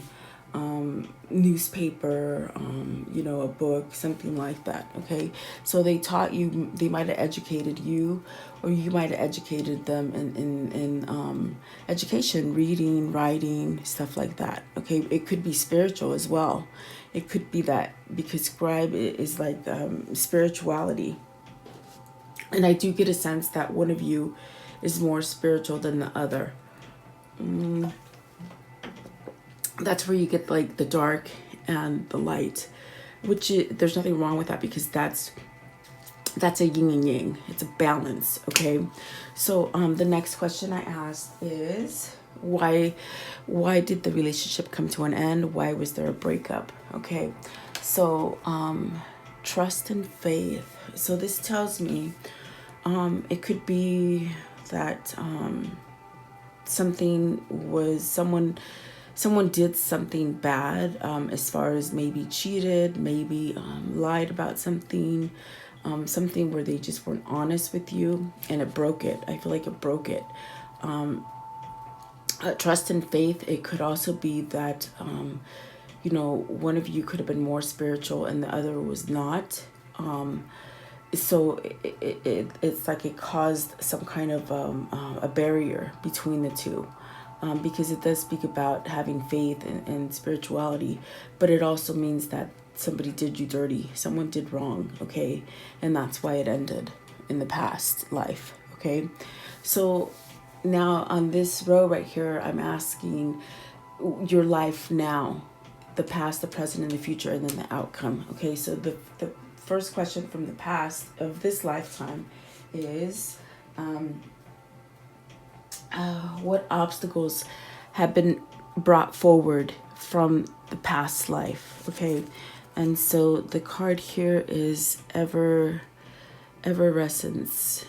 newspaper, a book, something like that, okay? So they taught you, they might have educated you, or you might have educated them in education, reading, writing, stuff like that, okay? It could be spiritual as well. It could be that, because scribe is like spirituality. And I do get a sense that one of you is more spiritual than the other. That's where you get like the dark and the light. there's nothing wrong with that, because that's a yin and yang. It's a balance. Okay. So the next question I asked is, why did the relationship come to an end? Why was there a breakup? Okay. So trust and faith. So this tells me it could be that someone did something bad, as far as maybe cheated, maybe lied about something, something where they just weren't honest with you, and it broke it. I feel like it broke it. Trust and faith, it could also be that one of you could have been more spiritual and the other was not. So it's like it caused some kind of a barrier between the two, because it does speak about having faith and spirituality, but it also means that somebody did you dirty, someone did wrong, okay, and that's why it ended in the past life, okay. So now on this row right here, I'm asking your life now, the past, the present, and the future, and then the outcome. Okay, so the first question from the past of this lifetime is, what obstacles have been brought forward from the past life? Okay, and so the card here is everescence.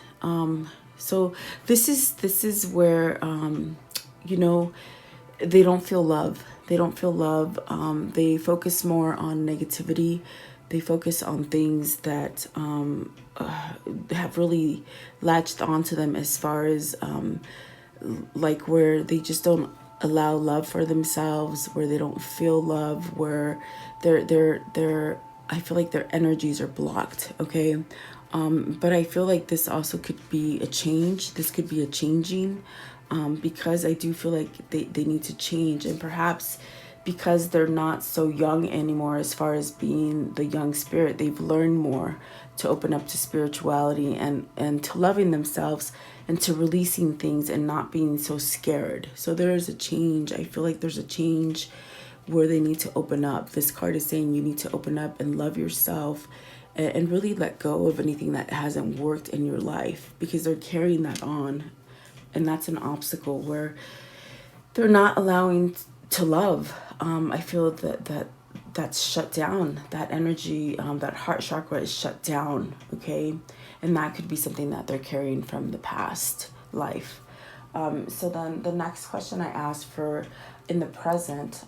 So this is where they don't feel love. They don't feel love. They focus more on negativity. They focus on things that have really latched onto them, as far as like where they just don't allow love for themselves, where they don't feel love, where they're I feel like their energies are blocked. Okay. But I feel like this also could be a change. This could be a changing, because I do feel like they need to change, and perhaps because they're not so young anymore, as far as being the young spirit, they've learned more to open up to spirituality and to loving themselves and to releasing things and not being so scared. So there is a change. I feel like there's a change where they need to open up. This card is saying you need to open up and love yourself and really let go of anything that hasn't worked in your life, because they're carrying that on, and that's an obstacle where they're not allowing to love. I feel that's shut down. That energy, that heart chakra is shut down. Okay, and that could be something that they're carrying from the past life. So then the next question I asked for in the present,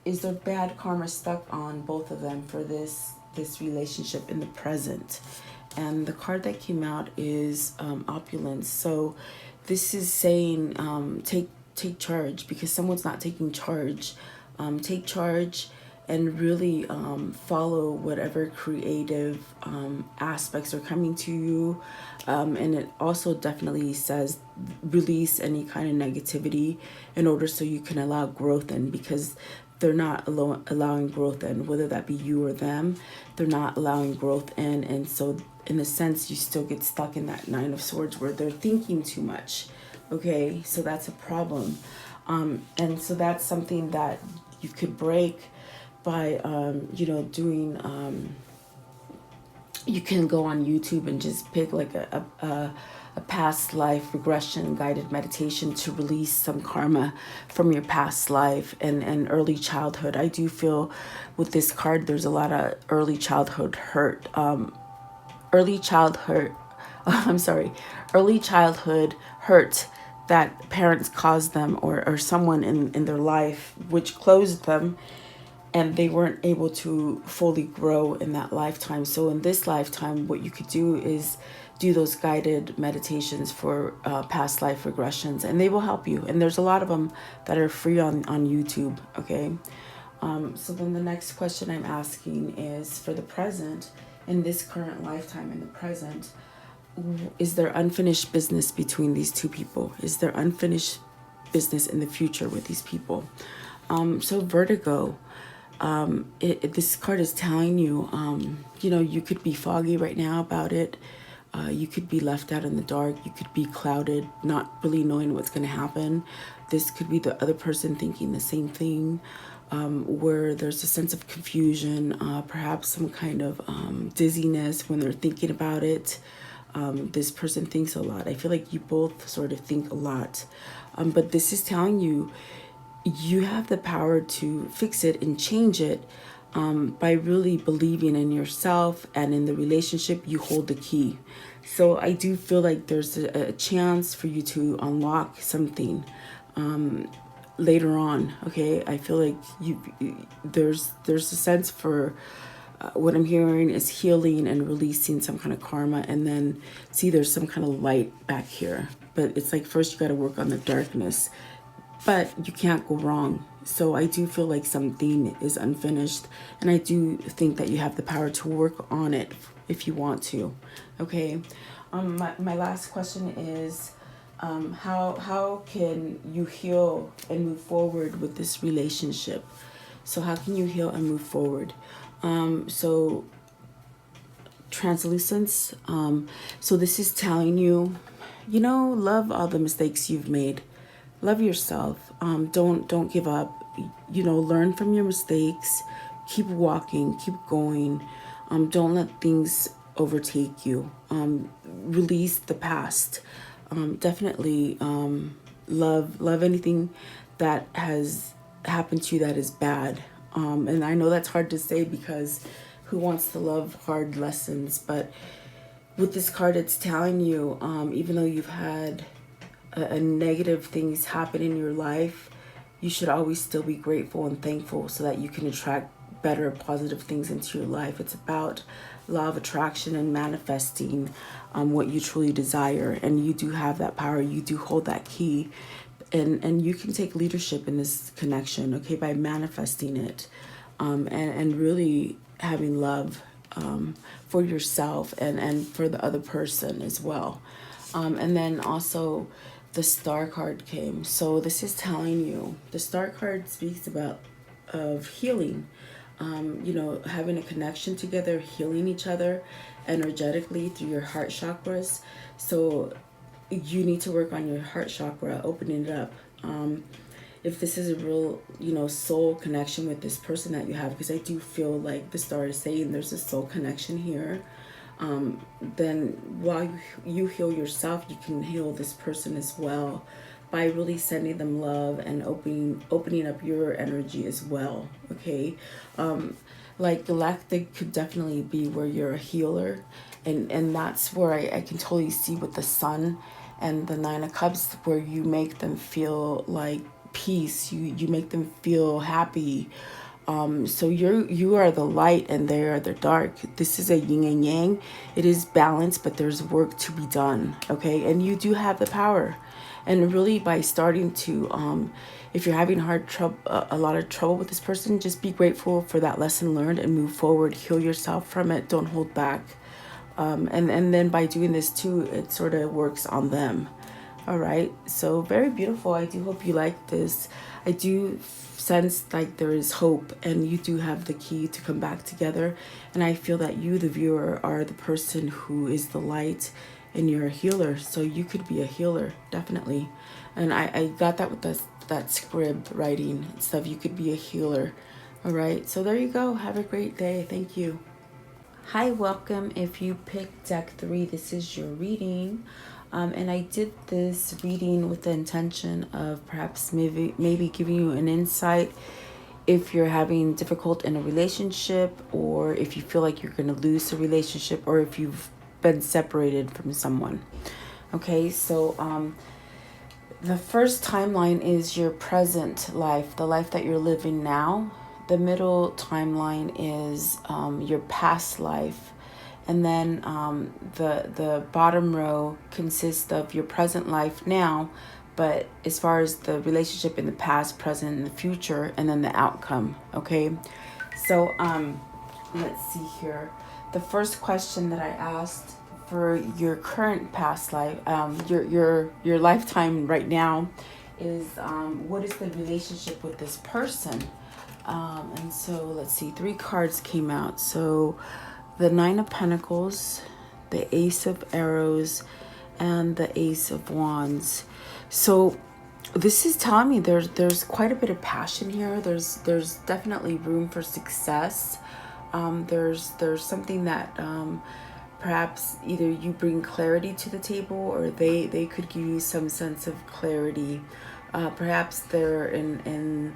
is there bad karma stuck on both of them for this relationship in the present? And the card that came out is opulence. So this is saying take charge, because someone's not taking charge. Take charge and really follow whatever creative aspects are coming to you. And it also definitely says release any kind of negativity in order so you can allow growth in, because they're not allowing growth in, whether that be you or them. They're not allowing growth in. And so in a sense, you still get stuck in that Nine of Swords where they're thinking too much. Okay, so that's a problem. And so that's something that you could break by, doing, you can go on YouTube and just pick like a past life regression guided meditation to release some karma from your past life and early childhood. I do feel with this card, there's a lot of early childhood hurt, early childhood hurt that parents caused them or someone in their life, which closed them, and they weren't able to fully grow in that lifetime. So in this lifetime, what you could do is do those guided meditations for past life regressions, and they will help you. And there's a lot of them that are free on YouTube, okay? So then the next question I'm asking is, for the present, in this current lifetime, in the present, is there unfinished business between these two people? Is there unfinished business in the future with these people? So Vertigo, this card is telling you, you could be foggy right now about it. You could be left out in the dark. You could be clouded, not really knowing what's going to happen. This could be the other person thinking the same thing. where there's a sense of confusion, perhaps some kind of dizziness when they're thinking about it. This person thinks a lot. I feel like you both sort of think a lot. But this is telling you, you have the power to fix it and change it by really believing in yourself and in the relationship. You hold the key. So I do feel like there's a chance for you to unlock something later on. Okay, I feel like there's a sense for what I'm hearing is healing and releasing some kind of karma, and then see there's some kind of light back here. But it's like first you got to work on the darkness, but you can't go wrong. So I do feel like something is unfinished, and I do think that you have the power to work on it if you want to. Okay. My last question is, how can you heal and move forward with this relationship? So how can you heal and move forward? So translucence. So this is telling you, love all the mistakes you've made. Love yourself. Don't give up. Learn from your mistakes. Keep walking. Keep going. Don't let things overtake you. Release the past. Definitely love anything that has happened to you that is bad. And I know that's hard to say because who wants to love hard lessons? But with this card, it's telling you, even though you've had a negative things happen in your life, you should always still be grateful and thankful so that you can attract better positive things into your life. It's about law of attraction and manifesting what you truly desire, and you do have that power. You do hold that key, and you can take leadership in this connection, okay, by manifesting it, and really having love for yourself and for the other person as well. And then also the Star card came. So this is telling you, the Star card speaks about of healing, having a connection together, healing each other energetically through your heart chakras. So you need to work on your heart chakra, opening it up. If this is a real, soul connection with this person that you have, because I do feel like the star is saying there's a soul connection here, then while you heal yourself, you can heal this person as well by really sending them love and opening up your energy as well. Okay. Like galactic could definitely be where you're a healer, and that's where I can totally see with the sun and the Nine of Cups, where you make them feel like peace, you make them feel happy. So you are the light and they are the dark. This is a yin and yang. It is balanced, but there's work to be done. Okay, and you do have the power. And really, by starting to, if you're having a lot of trouble with this person, just be grateful for that lesson learned and move forward. Heal yourself from it. Don't hold back. And then by doing this too, it sort of works on them. All right. So very beautiful. I do hope you like this. I do sense like there is hope, and you do have the key to come back together. And I feel that you, the viewer, are the person who is the light, and you're a healer. So you could be a healer, definitely. And I got that with that script writing and stuff. You could be a healer. All right. So there you go. Have a great day. Thank you. Hi, welcome. If you picked deck 3, this is your reading. And I did this reading with the intention of perhaps maybe giving you an insight if you're having difficult in a relationship, or if you feel like you're going to lose a relationship, or if you've been separated from someone. Okay, so the first timeline is your present life, the life that you're living now. The middle timeline is your past life. And then the bottom row consists of your present life now, but as far as the relationship in the past, present, and the future, and then the outcome. Okay, so let's see here. The first question that I asked for your current past life, your lifetime right now, is what is the relationship with this person? And so let's see. 3 cards came out. So the 9 of Pentacles, the Ace of Arrows, and the Ace of Wands. So This is telling me there's quite a bit of passion here. There's definitely room for success. There's something that perhaps either you bring clarity to the table, or they could give you some sense of clarity. Perhaps they're in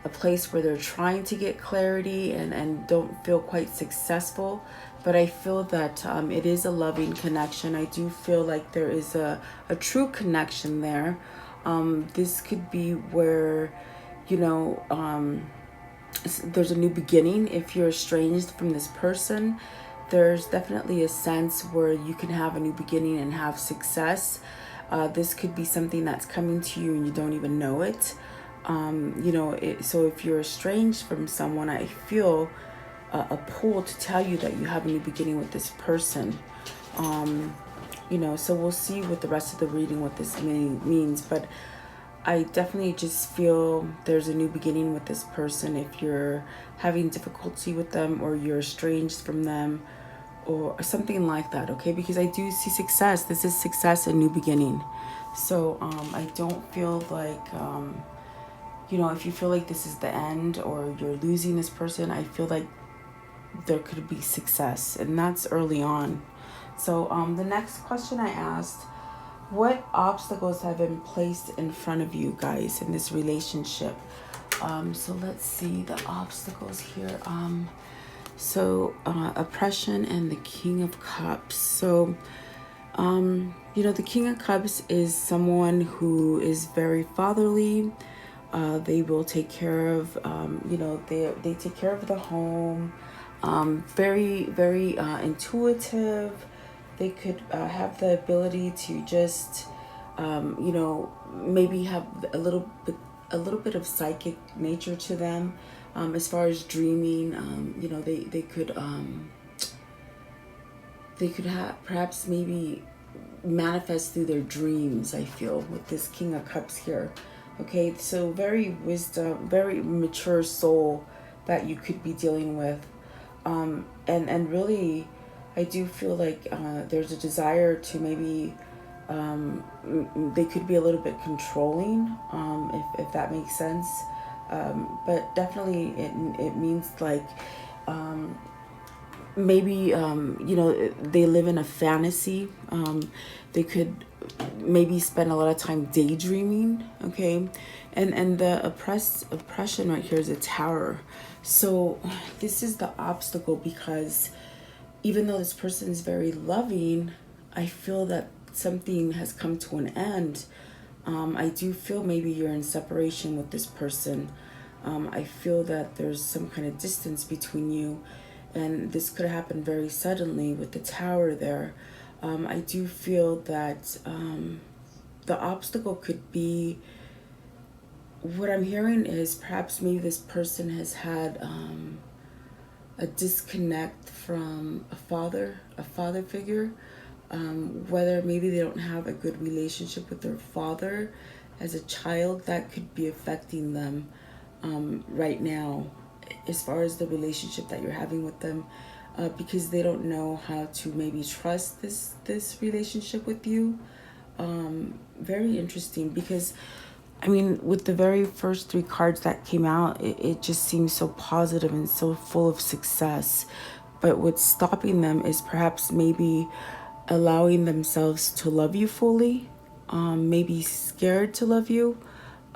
a place where they're trying to get clarity and don't feel quite successful. But I feel that it is a loving connection. I do feel like there is a true connection there. This could be where, you know, there's a new beginning. If you're estranged from this person, there's definitely a sense where you can have a new beginning and have success. This could be something that's coming to you and you don't even know it. So if you're estranged from someone, I feel a pull to tell you that you have a new beginning with this person. So we'll see with the rest of the reading what this means, but I definitely just feel there's a new beginning with this person if you're having difficulty with them, or you're estranged from them, or something like that, okay? Because I do see success. This is success and new beginning. So I don't feel like, if you feel like this is the end or you're losing this person, I feel like there could be success, and that's early on. So the next question I asked, what obstacles have been placed in front of you guys in this relationship? So let's see the obstacles here. Oppression and the King of Cups. So, the King of Cups is someone who is very fatherly. They will take care of, they take care of the home. Very, very intuitive. They could have the ability to just, maybe have a little bit of psychic nature to them. As far as dreaming, they could have perhaps maybe manifest through their dreams. I feel with this King of Cups here. Okay, so very very mature soul that you could be dealing with, and really, I do feel like there's a desire to maybe they could be a little bit controlling, if that makes sense. But definitely it means like maybe they live in a fantasy. They could maybe spend a lot of time daydreaming, okay? And the oppression right here is a tower. So this is the obstacle, because even though this person is very loving, I feel that something has come to an end. I do feel maybe you're in separation with this person. I feel that there's some kind of distance between you, and this could happen very suddenly with the tower there. I do feel that the obstacle could be, what I'm hearing is perhaps maybe this person has had a disconnect from a father figure, whether maybe they don't have a good relationship with their father as a child. That could be affecting them right now, as far as the relationship that you're having with them, because they don't know how to maybe trust this relationship with you. Very interesting, because with the very first three cards that came out, it just seems so positive and so full of success. But what's stopping them is perhaps maybe allowing themselves to love you fully, maybe scared to love you,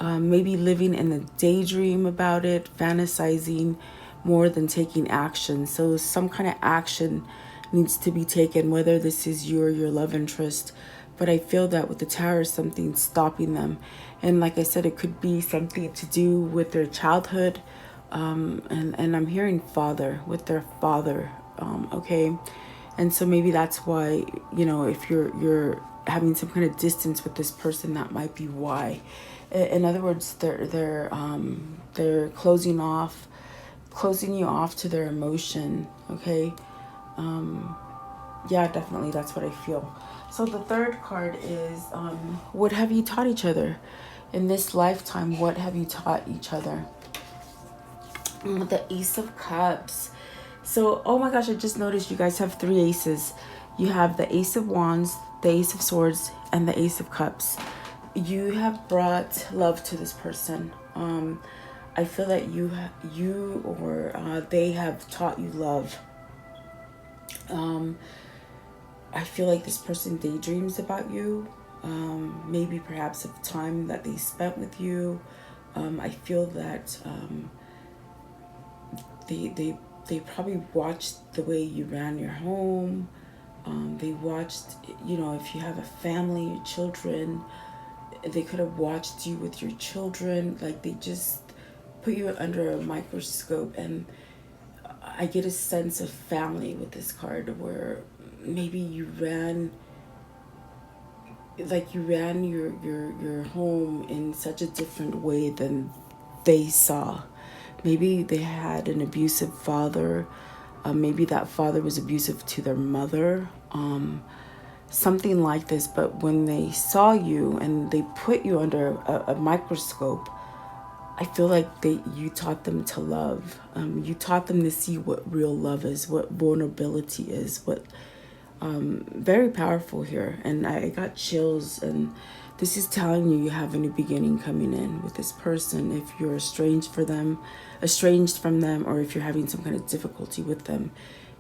maybe living in a daydream about it, fantasizing more than taking action. So some kind of action needs to be taken, whether this is you or your love interest. But I feel that with the tower, something's stopping them. And like I said, it could be something to do with their childhood. And I'm hearing father, with their father. Okay. And so maybe that's why, if you're having some kind of distance with this person, that might be why. In other words, they're closing you off to their emotion. Okay. Yeah, definitely. That's what I feel. So the third card is, what have you taught each other in this lifetime? What have you taught each other? The Ace of Cups. So, oh my gosh, I just noticed you guys have three aces. You have the Ace of Wands, the Ace of Swords, and the Ace of Cups. You have brought love to this person. I feel that they have taught you love. I feel like this person daydreams about you. Maybe perhaps of time that they spent with you. I feel that they probably watched the way you ran your home. They watched, if you have a family, your children, they could have watched you with your children. Like, they just put you under a microscope. And I get a sense of family with this card, where maybe you ran your home in such a different way than they saw. Maybe they had an abusive father. Maybe that father was abusive to their mother. Something like this. But when they saw you and they put you under a microscope, I feel like you taught them to love. You taught them to see what real love is, what vulnerability is, what very powerful here. And I got chills, and this is telling you have a new beginning coming in with this person. If you're estranged from them, or if you're having some kind of difficulty with them,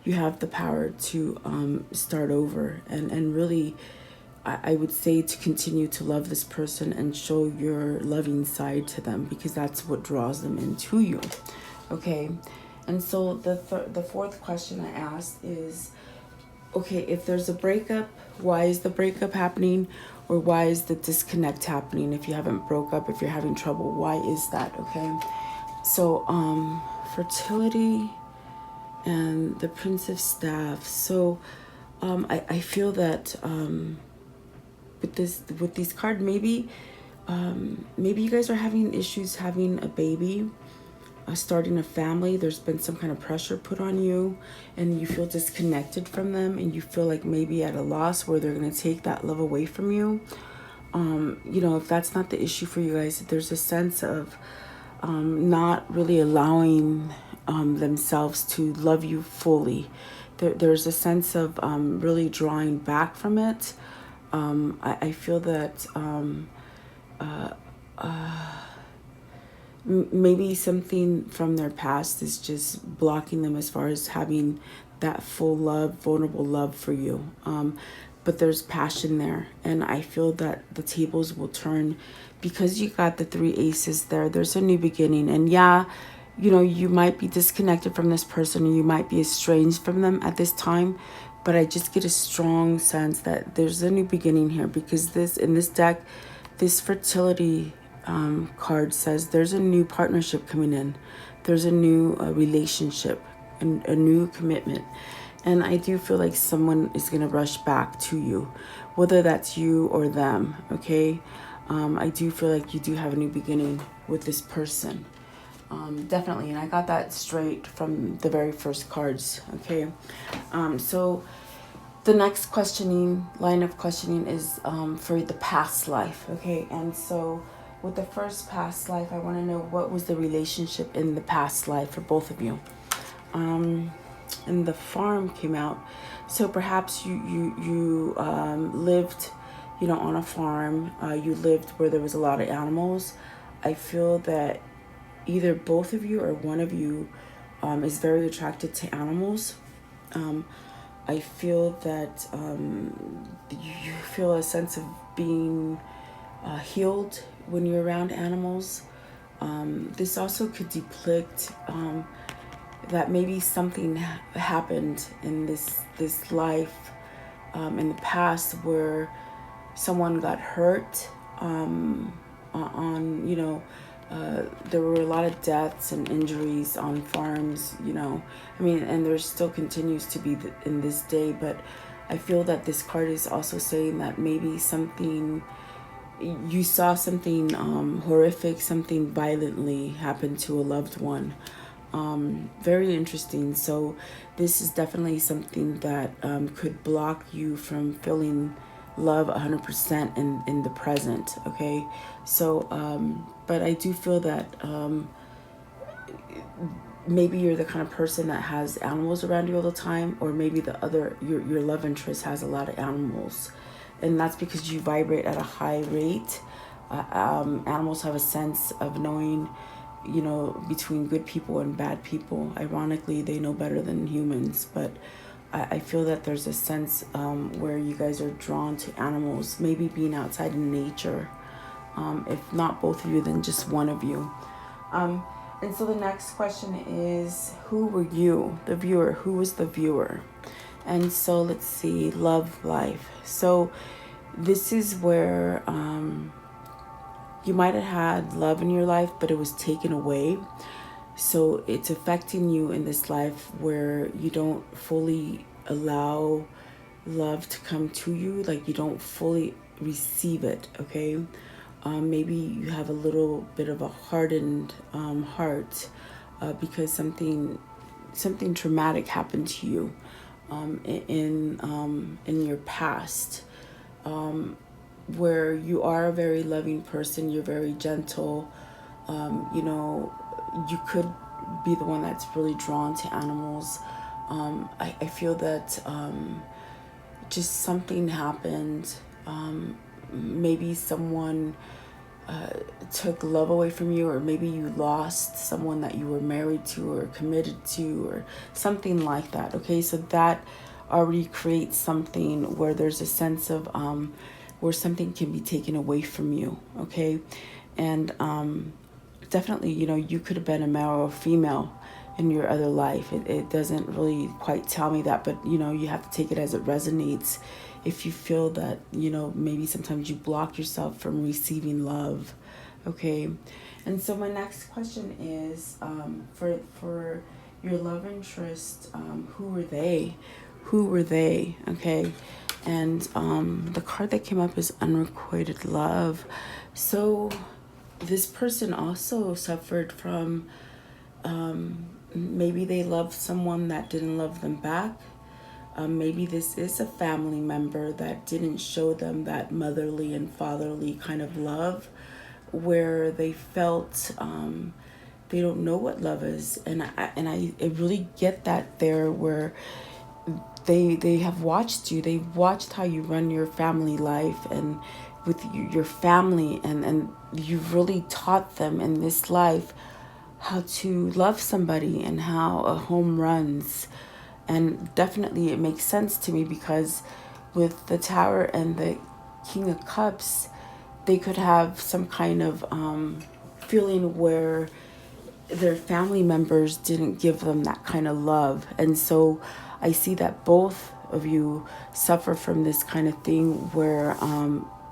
you have the power to start over. And really, I would say to continue to love this person and show your loving side to them, because that's what draws them into you. Okay. And so the fourth question I asked is, okay, if there's a breakup, why is the breakup happening? Or why is the disconnect happening? If you haven't broke up, if you're having trouble, why is that? Okay. So, fertility and the Prince of Staff. So, I feel that, with these cards, maybe you guys are having issues having a baby, starting a family. There's been some kind of pressure put on you, and you feel disconnected from them, and you feel like maybe at a loss where they're going to take that love away from you. If that's not the issue for you guys, there's a sense of not really allowing themselves to love you fully. There's a sense of really drawing back from it. I feel that maybe something from their past is just blocking them as far as having that full love, vulnerable love for you. But there's passion there, and I feel that the tables will turn because you got the 3 aces there. There's a new beginning, and you might be disconnected from this person, or you might be estranged from them at this time. But I just get a strong sense that there's a new beginning here, because in this deck, this fertility card says there's a new partnership coming in. There's a new relationship and a new commitment. And I do feel like someone is going to rush back to you, whether that's you or them, okay? I do feel like you do have a new beginning with this person. Definitely. And I got that straight from the very first cards, okay? So the next line of questioning is for the past life, okay? And so with the first past life, I want to know, what was the relationship in the past life for both of you? And the farm came out. So perhaps you lived, on a farm. You lived where there was a lot of animals. I feel that either both of you or one of you is very attracted to animals. I feel that you feel a sense of being healed when you're around animals. This also could depict that maybe something happened in this life in the past where someone got hurt there were a lot of deaths and injuries on farms, and there still continues to be in this day. But I feel that this card is also saying that maybe you saw something horrific, something violently happen to a loved one. Very interesting. So this is definitely something that could block you from feeling love 100% in the present, okay? So but I do feel that maybe you're the kind of person that has animals around you all the time, or maybe your love interest has a lot of animals, and that's because you vibrate at a high rate. Animals have a sense of knowing, between good people and bad people. Ironically, they know better than humans, but I feel that there's a sense where you guys are drawn to animals, maybe being outside in nature. If not both of you, then just one of you. And so the next question is, who were you, the viewer? Who was the viewer? And so let's see, love life. So this is where you might have had love in your life, but it was taken away. So it's affecting you in this life where you don't fully allow love to come to you. Like you don't fully receive it, okay? Maybe you have a little bit of a hardened heart because something traumatic happened to you in your past, where you are a very loving person. You're very gentle. You could be the one that's really drawn to animals. I feel that just something happened. Maybe someone took love away from you, or maybe you lost someone that you were married to or committed to, or something like that. Okay, so that already creates something where there's a sense of where something can be taken away from you. Okay, and definitely, you could have been a male or a female in your other life. It doesn't really quite tell me that, but you have to take it as it resonates. If you feel that, maybe sometimes you block yourself from receiving love. Okay. And so my next question is, for your love interest, who were they? Who were they? Okay. And the card that came up is unrequited love. So this person also suffered from, maybe they loved someone that didn't love them back. Maybe this is a family member that didn't show them that motherly and fatherly kind of love, where they felt they don't know what love is. And I really get that there, where they have watched you. They've watched how you run your family life and with your family, and you've really taught them in this life how to love somebody and how a home runs. And definitely it makes sense to me, because with the Tower and the King of Cups, they could have some kind of feeling where their family members didn't give them that kind of love. And so I see that both of you suffer from this kind of thing where,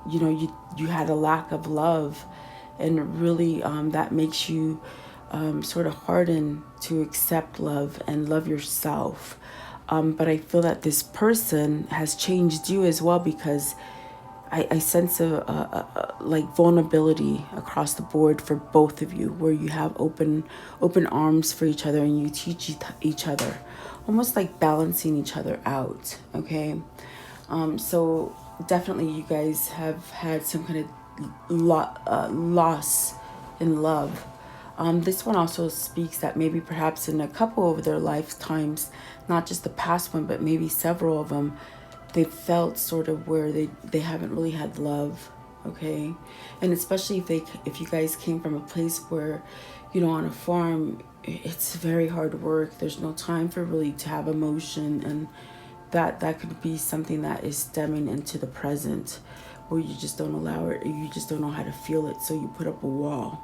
you had a lack of love, and really that makes you sort of harden to accept love and love yourself. But I feel that this person has changed you as well, because I sense a like vulnerability across the board for both of you, where you have open arms for each other, and you teach each other, almost like balancing each other out. Okay, so definitely you guys have had some kind of loss in love. This one also speaks that maybe perhaps in a couple of their lifetimes, not just the past one, but maybe several of them, they felt sort of where they haven't really had love. Okay, and especially if you guys came from a place where, on a farm, it's very hard work. There's no time for really to have emotion, and that could be something that is stemming into the present, where you just don't allow it, or you just don't know how to feel it, so you put up a wall.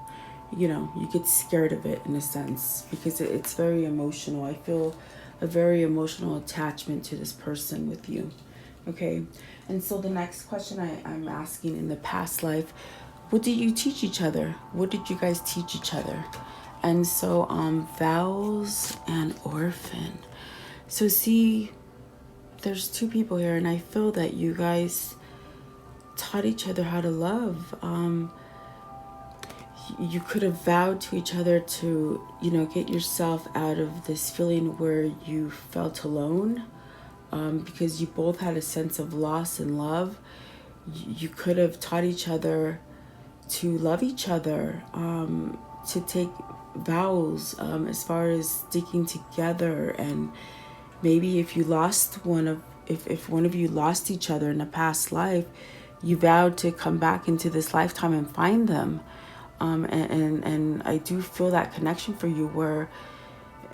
You get scared of it in a sense, because it's very emotional. I feel a very emotional attachment to this person with you. Okay, and so the next question I'm asking, in the past life, what did you teach each other? What did you guys teach each other? And so vows and orphan. So see, there's two people here, and I feel that you guys taught each other how to love. You could have vowed to each other to, get yourself out of this feeling where you felt alone, because you both had a sense of loss and love. You could have taught each other to love each other, to take vows, as far as sticking together. And maybe if one of you lost each other in a past life, you vowed to come back into this lifetime and find them. And I do feel that connection for you, where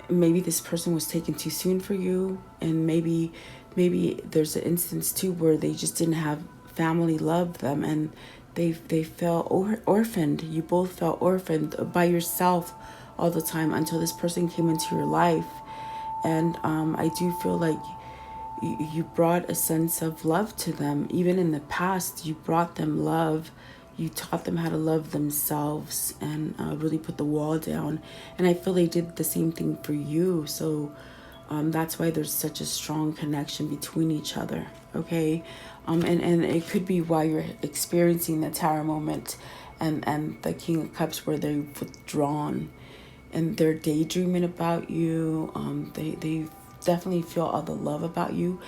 maybe this person was taken too soon for you, and maybe there's an instance too where they just didn't have family love them, and they felt orphaned. You both felt orphaned by yourself all the time until this person came into your life. And I do feel like you brought a sense of love to them. Even in the past, you brought them love. You taught them how to love themselves, and really put the wall down. And I feel they did the same thing for you. So that's why there's such a strong connection between each other. Okay. And it could be why you're experiencing the Tower moment and the King of Cups, where they've withdrawn and they're daydreaming about you. They definitely feel all the love about you.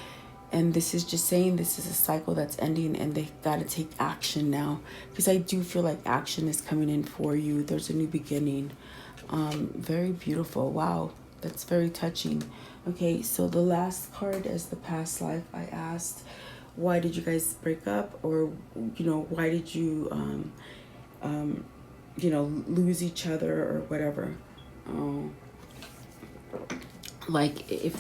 And this is just saying this is a cycle that's ending, and they got to take action now, because I do feel like action is coming in for you. There's a new beginning. Very beautiful. Wow, that's very touching. Okay, so the last card is the past life. I asked, why did you guys break up? Or, why did you, lose each other or whatever? Like if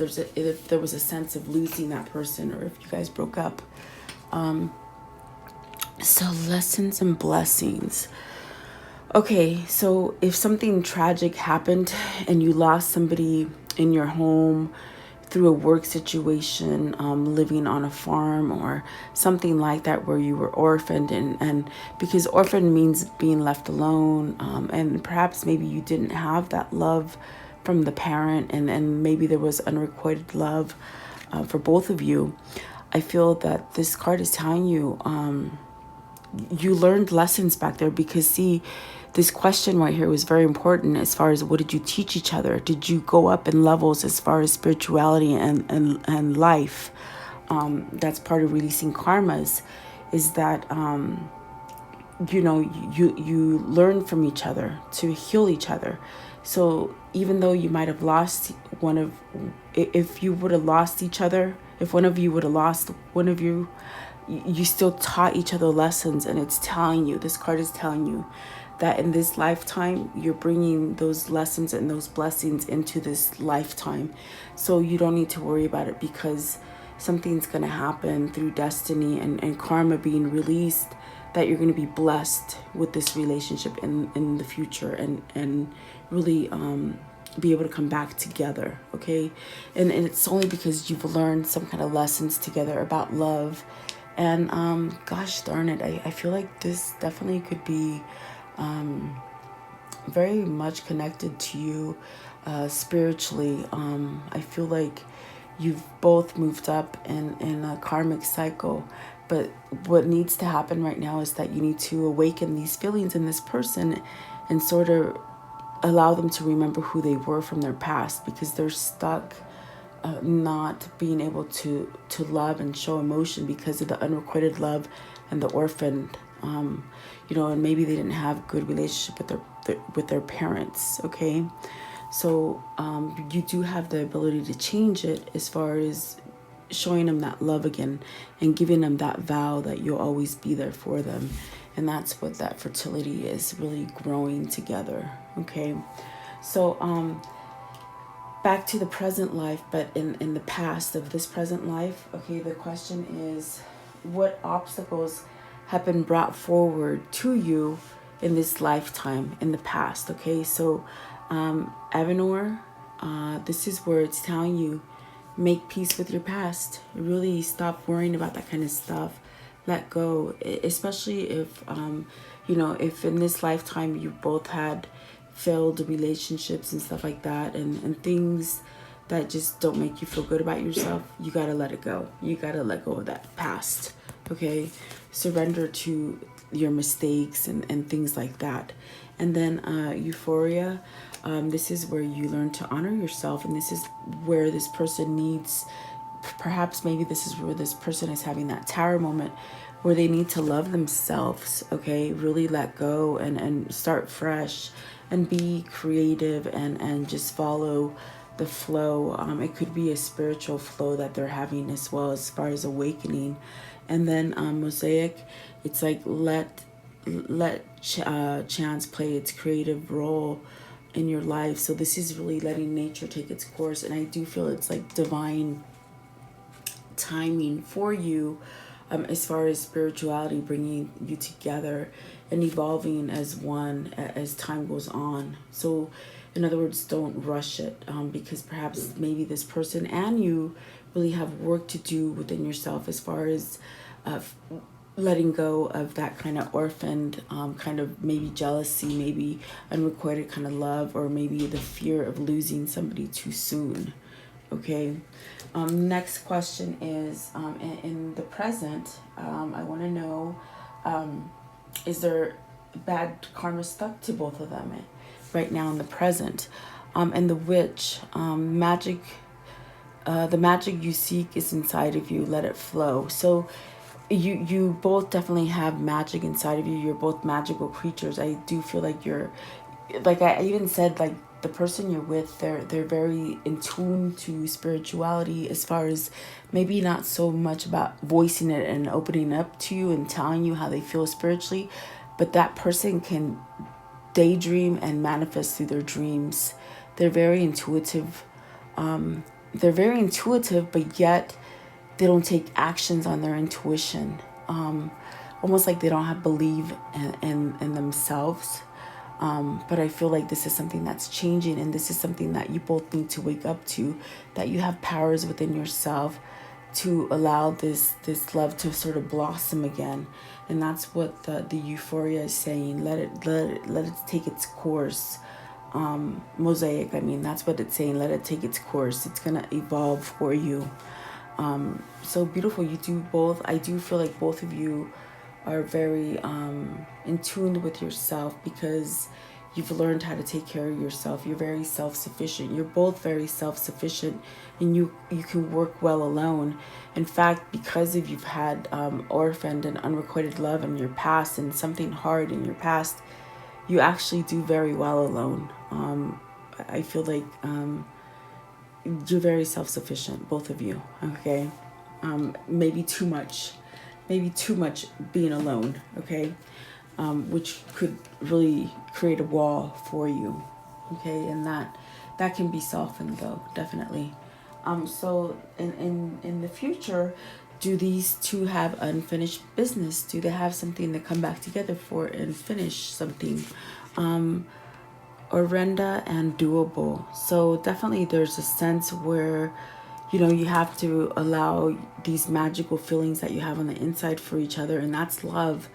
there was a sense of losing that person, or if you guys broke up. So lessons and blessings. Okay, so if something tragic happened and you lost somebody in your home through a work situation, living on a farm or something like that, where you were orphaned, and because orphan means being left alone, and perhaps maybe you didn't have that love from the parent, and maybe there was unrequited love for both of you. I feel that this card is telling you you learned lessons back there, because see, this question right here was very important as far as what did you teach each other? Did you go up in levels as far as spirituality and life? That's part of releasing karmas, is that you learn from each other to heal each other. So even though you might have lost if you would have lost each other, if one of you would have lost one of you, you still taught each other lessons. And it's telling you, this card is telling you that in this lifetime, you're bringing those lessons and those blessings into this lifetime. So you don't need to worry about it, because something's going to happen through destiny and karma being released, that you're going to be blessed with this relationship in the future, and really be able to come back together. Okay. And it's only because you've learned some kind of lessons together about love. And gosh darn it, I feel like this definitely could be very much connected to you spiritually. I feel like you've both moved up in a karmic cycle, but what needs to happen right now is that you need to awaken these feelings in this person and sort of allow them to remember who they were from their past, because they're stuck not being able to love and show emotion because of the unrequited love and the orphaned, and maybe they didn't have good relationship with their parents. Okay, so you do have the ability to change it, as far as showing them that love again and giving them that vow that you'll always be there for them. And that's what that fertility is, really growing together. Okay, so back to the present life, but in the past of this present life. Okay, the question is, what obstacles have been brought forward to you in this lifetime in the past? Okay, so Avenor, this is where it's telling you, make peace with your past. Really stop worrying about that kind of stuff. Let go, especially if if in this lifetime you both had failed relationships and stuff like that, and things that just don't make you feel good about yourself. You gotta let it go. You gotta let go of that past. Okay, surrender to your mistakes and things like that. And then Euphoria, this is where you learn to honor yourself, and this is where this person needs, perhaps maybe this is where this person is having that tower moment where they need to love themselves. Okay, really let go and start fresh and be creative and just follow the flow. It could be a spiritual flow that they're having as well, as far as awakening. And then Mosaic, it's like let chance play its creative role in your life. So this is really letting nature take its course, and I do feel it's like divine timing for you, as far as spirituality, bringing you together and evolving as one as time goes on. So in other words, don't rush it, because perhaps maybe this person and you really have work to do within yourself, as far as letting go of that kind of orphaned, kind of maybe jealousy, maybe unrequited kind of love, or maybe the fear of losing somebody too soon. Okay. Next question is, in the present, I want to know, is there bad karma stuck to both of them right now in the present? And the witch, magic, the magic you seek is inside of you. Let it flow. So you both definitely have magic inside of you. You're both magical creatures. I do feel like you're, like I even said, like the person you're with, they're very in tune to spirituality, as far as maybe not so much about voicing it and opening up to you and telling you how they feel spiritually, but that person can daydream and manifest through their dreams. They're very intuitive. But yet they don't take actions on their intuition. Almost like they don't have belief in themselves. But I feel like this is something that's changing, and this is something that you both need to wake up to, that you have powers within yourself to allow this love to sort of blossom again. And that's what the euphoria is saying. Let it take its course. Mosaic, I mean, that's what it's saying. Let it take its course. It's gonna evolve for you. So beautiful. You do both. I do feel like both of you are very in tune with yourself, because you've learned how to take care of yourself. You're very self-sufficient. You're both very self-sufficient, and you can work well alone. In fact, because if you've had orphaned and unrequited love in your past, and something hard in your past, you actually do very well alone. I feel like you're very self-sufficient, both of you. Okay, maybe too much being alone. Okay. Which could really create a wall for you. Okay, and that can be softened though, definitely. So in the future, do these two have unfinished business? Do they have something to come back together for and finish something? Orenda and doable. So definitely there's a sense where, you have to allow these magical feelings that you have on the inside for each other, and that's love.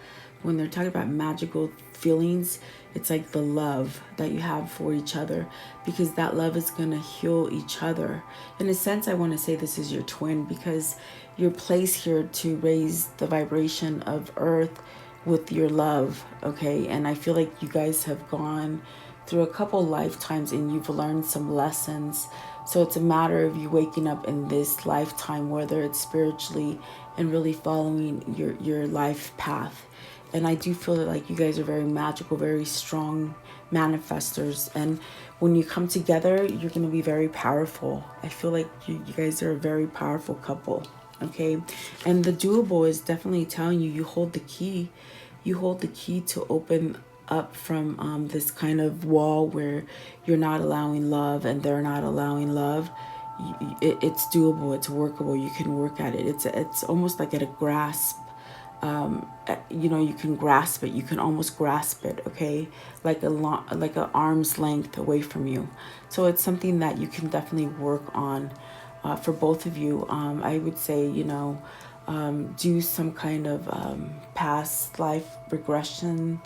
When they're talking about magical feelings, it's like the love that you have for each other, because that love is going to heal each other. In a sense, I want to say this is your twin, because you're placed here to raise the vibration of earth with your love. Okay, and I feel like you guys have gone through a couple lifetimes and you've learned some lessons. So it's a matter of you waking up in this lifetime, whether it's spiritually and really following your life path. And I do feel like you guys are very magical, very strong manifestors. And when you come together, you're going to be very powerful. I feel like you guys are a very powerful couple. Okay. And the doable is definitely telling you hold the key. You hold the key to open up from this kind of wall where you're not allowing love and they're not allowing love. It's doable. It's workable. You can work at it. It's almost like at a grasp. You can grasp it. You can almost grasp it. Okay, like a arm's length away from you. So it's something that you can definitely work on for both of you. I would say do some kind of past life regression.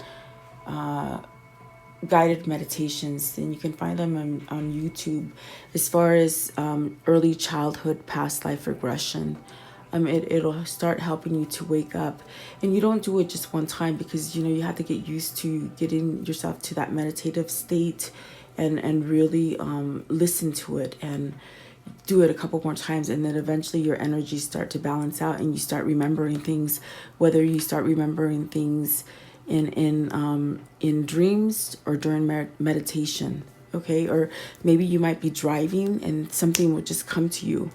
Guided meditations, and you can find them on YouTube, as far as early childhood past life regression. It'll start helping you to wake up, and you don't do it just one time, because you have to get used to getting yourself to that meditative state and really listen to it and do it a couple more times, and then eventually your energies start to balance out and you start remembering things, whether you start remembering things in dreams or during meditation. okay? Or maybe you might be driving and something will just come to you.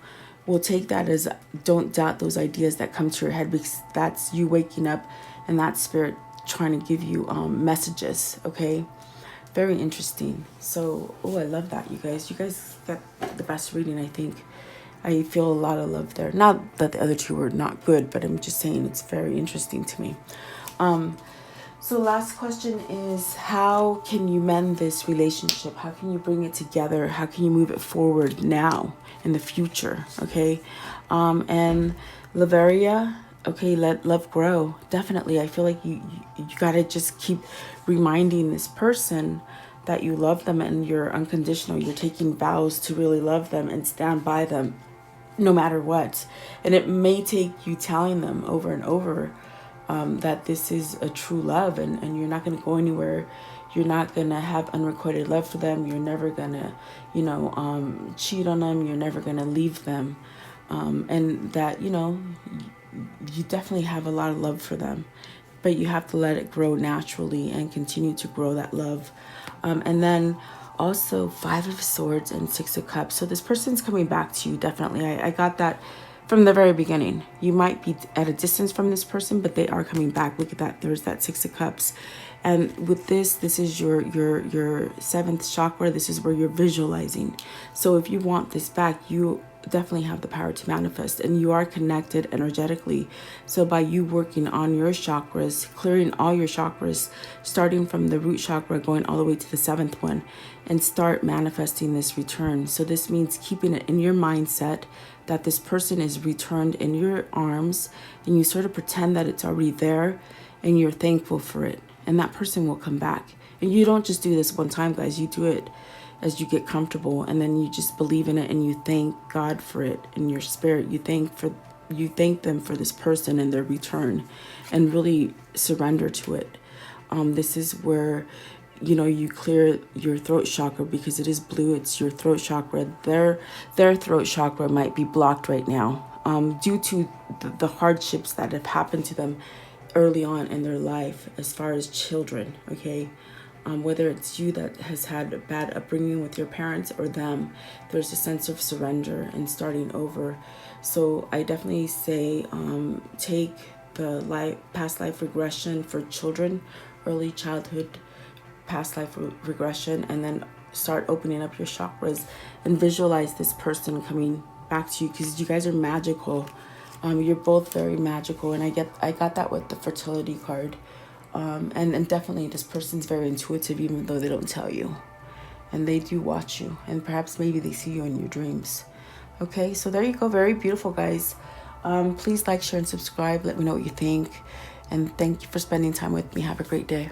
We'll take that as, don't doubt those ideas that come to your head, because that's you waking up and that spirit trying to give you messages, okay? Very interesting. So, oh, I love that, you guys. You guys got the best reading, I think. I feel a lot of love there. Not that the other two were not good, but I'm just saying it's very interesting to me. So last question is, how can you mend this relationship? How can you bring it together? How can you move it forward now in the future? Okay. And Laveria, okay, let love grow. Definitely. I feel like you got to just keep reminding this person that you love them and you're unconditional. You're taking vows to really love them and stand by them no matter what. And it may take you telling them over and over that this is a true love, and you're not going to go anywhere. You're not going to have unrequited love for them. You're never going to, cheat on them. You're never going to leave them. And that, you definitely have a lot of love for them, but you have to let it grow naturally and continue to grow that love. And then also 5 of Swords and 6 of Cups. So this person's coming back to you, definitely. I got that from the very beginning. You might be at a distance from this person, but they are coming back. Look at that. There's that 6 of Cups. And with this is your 7th chakra. This is where you're visualizing. So if you want this back, you definitely have the power to manifest, and you are connected energetically. So by you working on your chakras, clearing all your chakras, starting from the root chakra, going all the way to the 7th one, and start manifesting this return. So this means keeping it in your mindset that this person is returned in your arms, and you sort of pretend that it's already there and you're thankful for it, and that person will come back. And you don't just do this one time, guys. You do it as you get comfortable, and then you just believe in it and you thank God for it in your spirit. You thank them for this person and their return, and really surrender to it. This is where you clear your throat chakra, because it is blue. It's your throat chakra. Their throat chakra might be blocked right now due to the hardships that have happened to them early on in their life, as far as children, okay? Whether it's you that has had a bad upbringing with your parents or them, there's a sense of surrender and starting over. So I definitely say take the past life regression for children, early childhood past life regression, and then start opening up your chakras and visualize this person coming back to you, because you guys are magical. You're both very magical, and I got that with the fertility card. And definitely this person's very intuitive, even though they don't tell you, and they do watch you, and perhaps maybe they see you in your dreams. Okay, so there you go. Very beautiful, guys. Please like, share, and subscribe. Let me know what you think, and thank you for spending time with me. Have a great day.